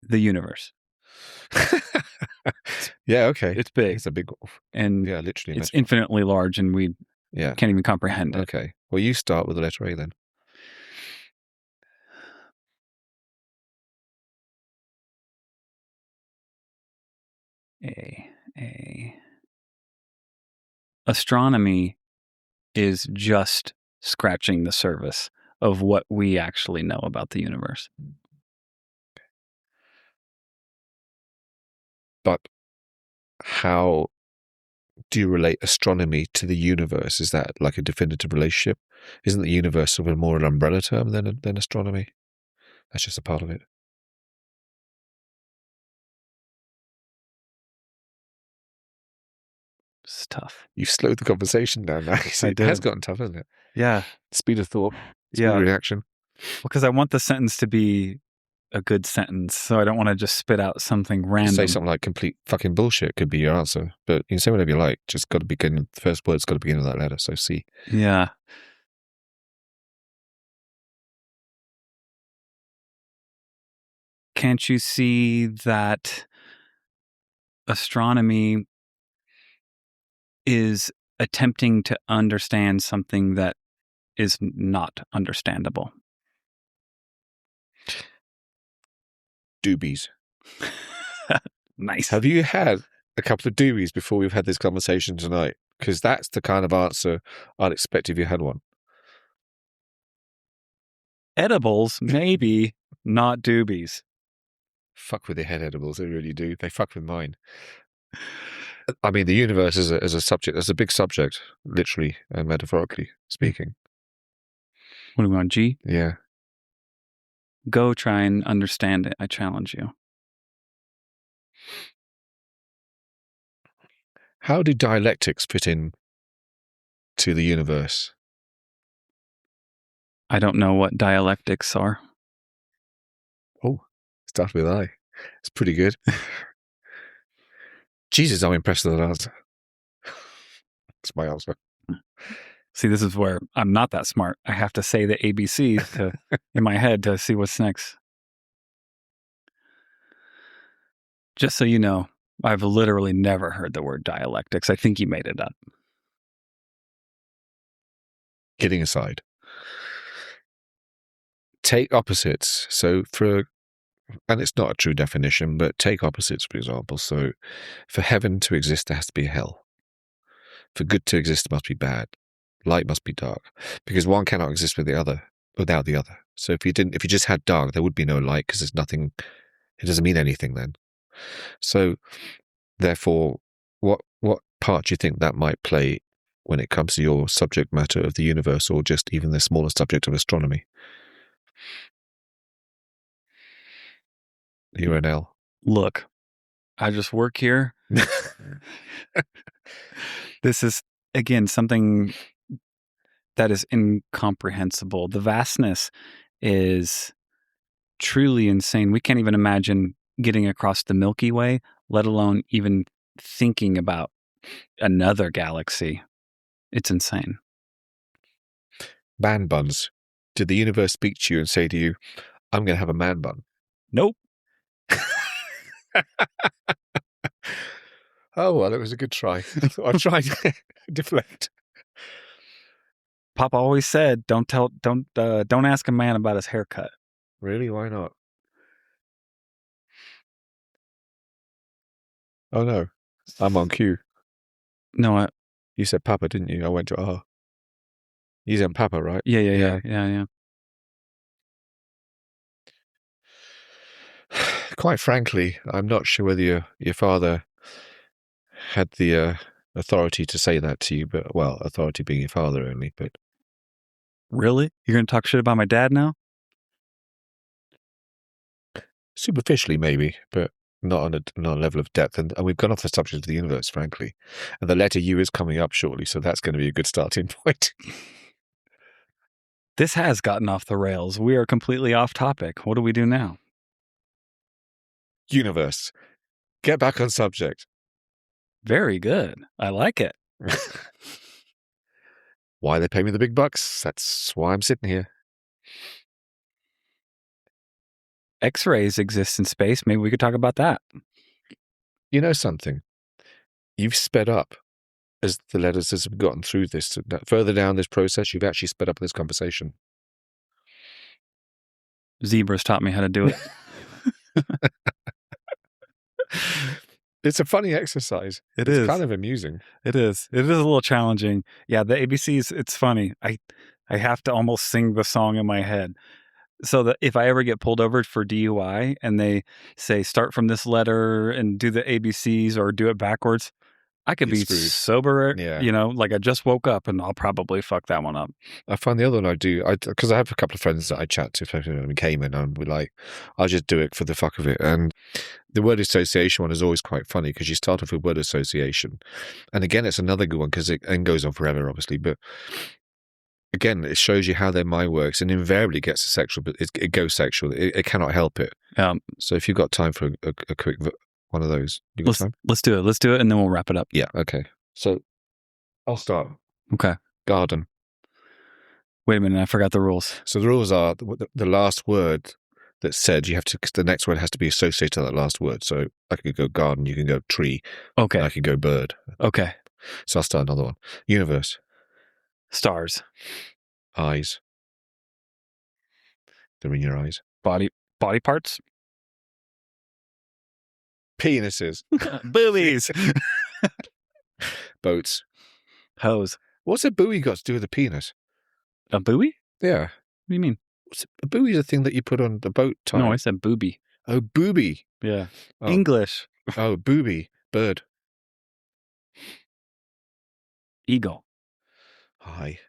the universe. Yeah, okay. It's big. It's a big, And yeah, literally. it's infinitely large, and we can't even comprehend it. Okay. Well, you start with the letter A then. A. Astronomy is just scratching the surface of what we actually know about the universe. But how do you relate astronomy to the universe? Is that like a definitive relationship? Isn't the universe sort of more an umbrella term than astronomy? That's just a part of it. It's tough. You've slowed the conversation down now. It has gotten tough, hasn't it? Yeah. Speed of thought, speed Yeah. of reaction. Because I want the sentence to be a good sentence, so I don't want to just spit out something random. Say something like complete fucking bullshit could be your answer, but you can say whatever you like. Just got to begin. The first word's got to begin with that letter. So C. Yeah. Can't you see that astronomy is attempting to understand something that is not understandable? Doobies. Nice. Have you had a couple of doobies before we've had this conversation tonight? Because that's the kind of answer I'd expect if you had one. Edibles, maybe, not doobies. Fuck with your head edibles, they really do. They fuck with mine. I mean, the universe as a subject, as a big subject, literally and metaphorically speaking. What do we want, G? Yeah. Go try and understand it. I challenge you. How do dialectics fit in to the universe? I don't know what dialectics are. Oh, starts with I. It's pretty good. Jesus, I'm impressed with that answer. That's my answer. See, this is where I'm not that smart. I have to say the ABCs in my head to see what's next. Just so you know, I've literally never heard the word dialectics. I think you made it up. Kidding aside. Take opposites. So and it's not a true definition, but take opposites, for example. So for heaven to exist, there has to be a hell. For good to exist, there must be bad. Light must be dark. Because one cannot exist without the other. So if you just had dark, there would be no light because there's nothing, it doesn't mean anything then. So therefore, what part do you think that might play when it comes to your subject matter of the universe, or just even the smallest subject of astronomy? You're an L. Look, I just work here. This is, again, something that is incomprehensible. The vastness is truly insane. We can't even imagine getting across the Milky Way, let alone even thinking about another galaxy. It's insane. Man buns. Did the universe speak to you and say to you, I'm going to have a man bun? Nope. Oh, well, it was a good try. I tried to deflect. Papa always said, don't ask a man about his haircut. Really? Why not? Oh, no. I'm on cue. No, You said Papa, didn't you? I went to R. You said Papa, right? yeah. Quite frankly, I'm not sure whether your father had the authority to say that to you, but, well, authority being your father only, but... Really? You're going to talk shit about my dad now? Superficially, maybe, but not on a level of depth. And we've gone off the subject of the universe, frankly. And the letter U is coming up shortly, so that's going to be a good starting point. This has gotten off the rails. We are completely off topic. What do we do now? Universe. Get back on subject. Very good. I like it. Why they pay me the big bucks? That's why I'm sitting here. X-rays exist in space. Maybe we could talk about that. You know something? You've sped up as the letters have gotten through this. Further down this process, you've actually sped up this conversation. Zebras taught me how to do it. It's a funny exercise. It's kind of amusing. It is. It is a little challenging. Yeah, the ABCs, it's funny. I have to almost sing the song in my head. So that if I ever get pulled over for DUI and they say start from this letter and do the ABCs or do it backwards, I could be sober, like I just woke up and I'll probably fuck that one up. I find the other one I do, because I have a couple of friends that I chat to, especially when we came in, and we're like, I'll just do it for the fuck of it. And the word association one is always quite funny because you start off with word association. And again, it's another good one because it goes on forever, obviously. But again, it shows you how their mind works and invariably gets sexual, but it goes sexual. It cannot help it. So if you've got time for a quick one of those, you got time? Let's do it. Let's do it, and then we'll wrap it up. Yeah. Okay. So I'll start. Okay. Garden. Wait a minute, I forgot the rules. So the rules are the last word that's said. The next word has to be associated to that last word. So I could go garden. You can go tree. Okay. I could go bird. Okay. So I'll start another one. Universe. Stars. Eyes. They're in your eyes. Body parts. Penises. Boobies. Boats. Hose. What's a buoy got to do with a penis? A buoy? Yeah. What do you mean? A buoy's a thing that you put on the boat tie. No, I said booby. Oh, booby. Yeah. Oh. English. Oh, booby. Bird. Eagle. High.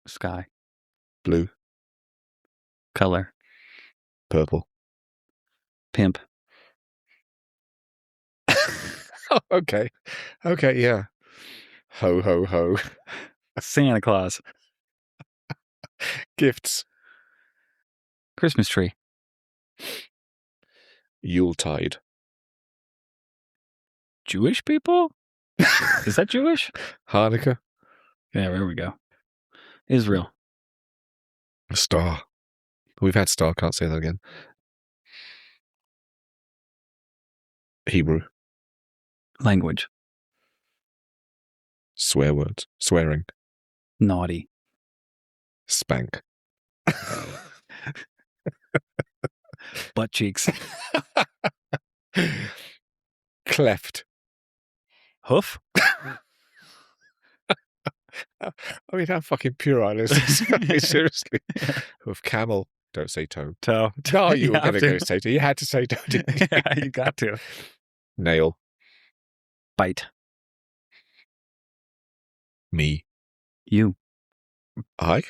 Sky. Blue. Color. Purple. Pimp. Oh, okay. Okay, yeah. Ho, ho, ho. Santa Claus. Gifts. Christmas tree. Yuletide. Jewish people? Is that Jewish? Hanukkah. Yeah, there we go. Israel. Star. We've had star, can't say that again. Hebrew. Language. Swear words. Swearing. Naughty. Spank. Butt cheeks. Cleft. Hoof. I mean, how fucking puerile is this? I mean, seriously. Hoof. Camel. Don't say toe. Toe. No, you were have going to go say toe. You had to say toe, didn't you? Yeah, you got to. Nail. Bite. Me. You. I?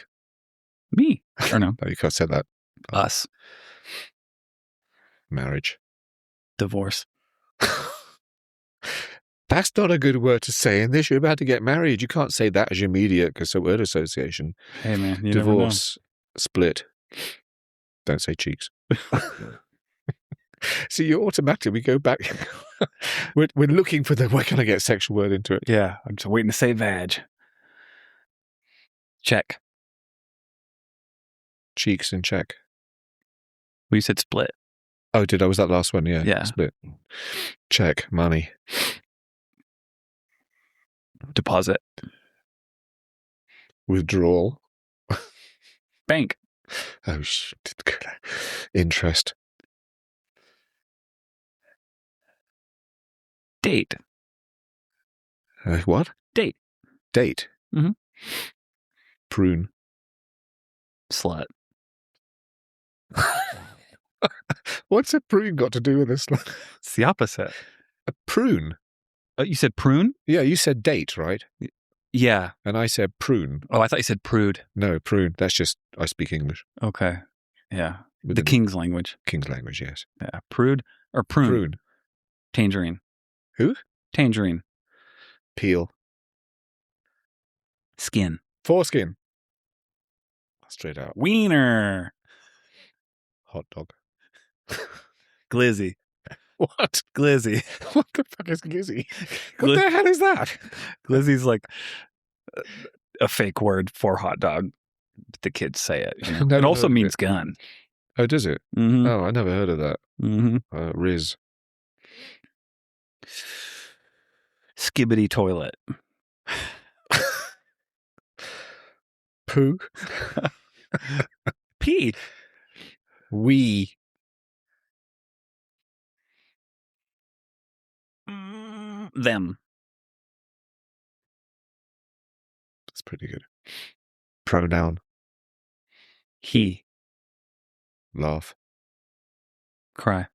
Me. Or no. No, you can't say that. Us. Marriage. Divorce. That's not a good word to say in this. You're about to get married. You can't say that as your immediate word association. Hey, man. You Divorce. Split. Don't say cheeks. See, you automatically, we go back. we're looking for where can I get a sexual word into it? Yeah. I'm just waiting to say vag. Check. Cheeks in check. Well, you said split. Oh, did I? Was that last one? Yeah. Yeah. Split. Check. Money. Deposit. Withdrawal. Bank. Oh, interest. Date. What? Date. Date. Mhm. Prune. Slut. What's a prune got to do with this? It's the opposite. A prune? Oh, you said prune? Yeah, you said date, right? Yeah. And I said prune. Oh, I thought you said prude. No, prune. That's just, I speak English. Okay. Yeah. With The King's language. King's language, yes. Yeah. Prude or prune? Prune. Tangerine. Who? Tangerine. Peel. Skin. Foreskin. Straight out. Wiener. Hot dog. Glizzy. What? Glizzy. What the fuck is glizzy? What the hell is that? Glizzy's like a fake word for hot dog. The kids say it. You know? Never It also heard of means it. gun. Oh, does it? Mm-hmm. Oh, I never heard of that. Mm-hmm. Riz. Skibbity toilet. Poo. Pee. Wee. Them. That's pretty good. Pronoun. He. Laugh. Cry.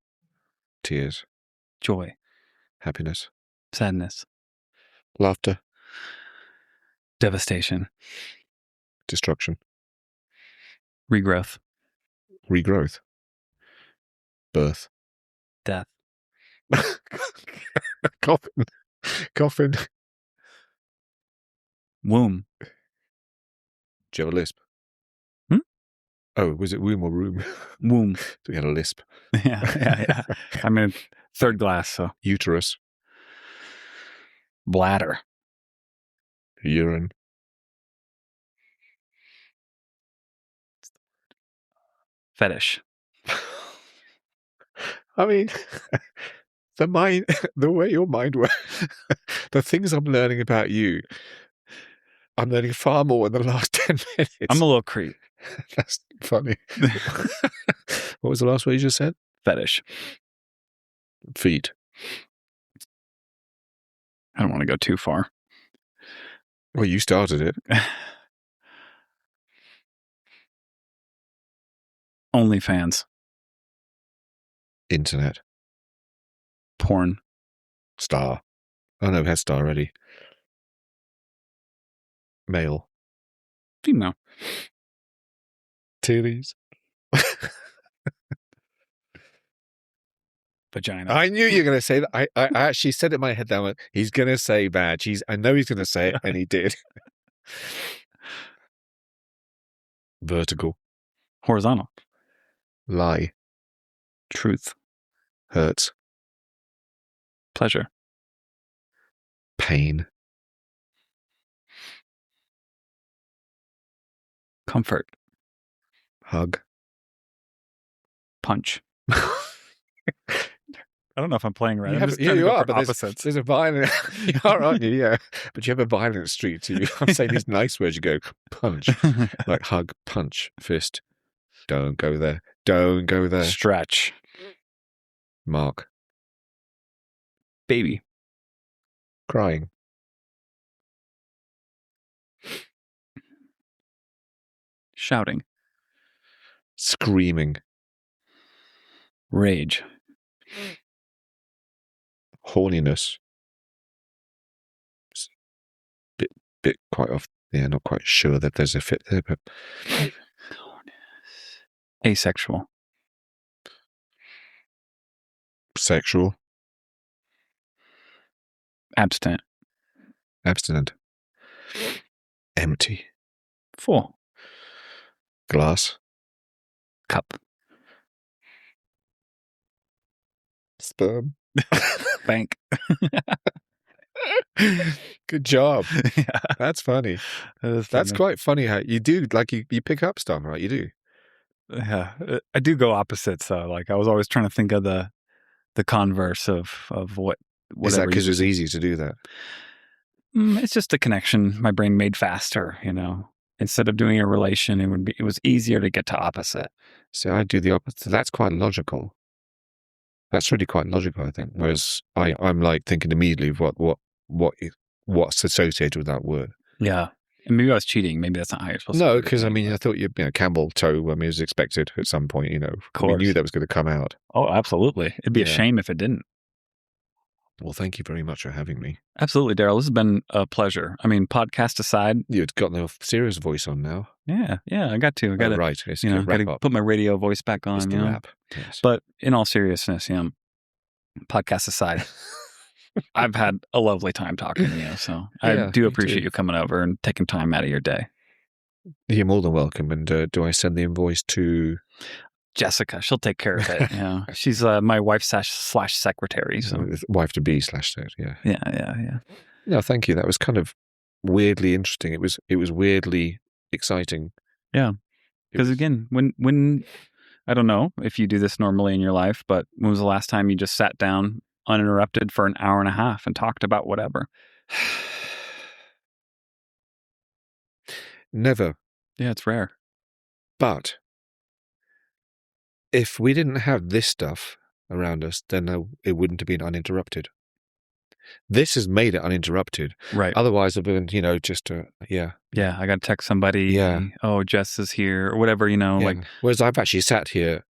Tears. Joy. Happiness. Sadness. Laughter. Devastation. Destruction. Regrowth. Regrowth. Birth. Death. Coffin. Coffin. Womb. Do you have a lisp? Hmm? Oh, was it womb or room? Womb. So we had a lisp. Yeah. I'm in third glass, so. Uterus. Bladder. Urine. Fetish. I mean, the way your mind works, the things I'm learning about you, I'm learning far more in the last 10 minutes. I'm a little creep. That's funny. What was the last word you just said? Fetish. Feet. I don't want to go too far. Well, you started it. OnlyFans. Internet. Porn. Star. Oh no, we had star already. Male. Female. Titties. Vagina. I knew you were going to say that. I actually said it in my head that he's going to say bad. I know he's going to say it, and he did. Vertical. Horizontal. Lie. Truth. Hurts. Pleasure. Pain. Comfort. Hug. Punch. I don't know if I'm playing right. You are, but opposites. There's a violent. You are, aren't you? Yeah, but you have a violent streak to you. I'm saying these nice words. You go punch, like hug, punch, fist. Don't go there. Don't go there. Stretch. Mark. Baby. Crying. Shouting. Screaming. Rage. Horniness. Bit quite off. Yeah, not quite sure that there's a fit there, but asexual. Sexual. Abstinent. Abstinent. Empty. Full. Glass. Cup. Sperm. Bank. Good job. Yeah. That's funny. That's quite funny how you do, like, you pick up stuff, right? You do. Yeah. I do go opposites, though. Like, I was always trying to think of the converse of what. Is that because it was easy to do that? It's just a connection my brain made faster, Instead of doing a relation, it was easier to get to opposite. So I do the opposite. That's quite logical. That's really quite logical, I think. Whereas I'm like thinking immediately of what's associated with that word. Yeah. And maybe I was cheating. Maybe that's not how you're supposed to. No, because I mean, I thought Campbell toe. I mean, it was expected at some point. We knew that was going to come out. Oh, absolutely. It'd be a shame if it didn't. Well, thank you very much for having me. Absolutely, Daryl. This has been a pleasure. I mean, podcast aside, you've got no serious voice on now. Yeah, I got to. I got to. Right, got to put my radio voice back on. It's the rap. Yes. But in all seriousness, podcast aside, I've had a lovely time talking to you. So I do appreciate you coming over and taking time out of your day. You're more than welcome. And do I send the invoice to Jessica? She'll take care of it. She's my wife / secretary. So wife to be / yeah. Yeah. No, thank you. That was kind of weirdly interesting. It was weirdly exciting. Yeah, because again, when I don't know if you do this normally in your life, but when was the last time you just sat down uninterrupted for an hour and a half and talked about whatever? Never. Yeah, it's rare. But if we didn't have this stuff around us, then it wouldn't have been uninterrupted. This has made it uninterrupted. Right. Otherwise, I've been, just, Yeah, I got to text somebody. Yeah. Oh, Jess is here or whatever, like. Whereas I've actually sat here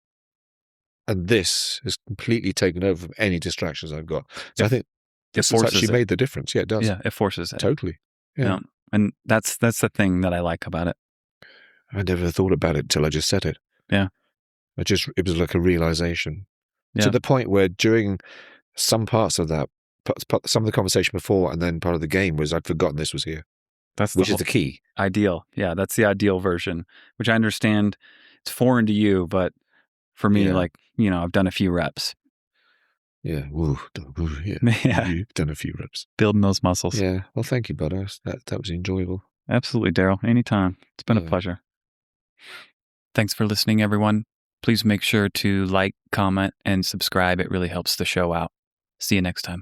and this has completely taken over from any distractions I've got. So I think this has actually made the difference. Yeah, it does. Yeah, it forces it. Totally. Yeah. And that's the thing that I like about it. I never thought about it until I just said it. Yeah. It was like a realization. Yeah. To the point where during some parts of that, some of the conversation before and then part of the game was I'd forgotten this was here. Which is the key. Ideal. Yeah, that's the ideal version, which I understand it's foreign to you, but for me, I've done a few reps. Yeah. Ooh, yeah. Yeah. You've done a few reps. Building those muscles. Yeah. Well, thank you, bud. That was enjoyable. Absolutely, Daryl. Anytime. It's been a pleasure. Thanks for listening, everyone. Please make sure to like, comment, and subscribe. It really helps the show out. See you next time.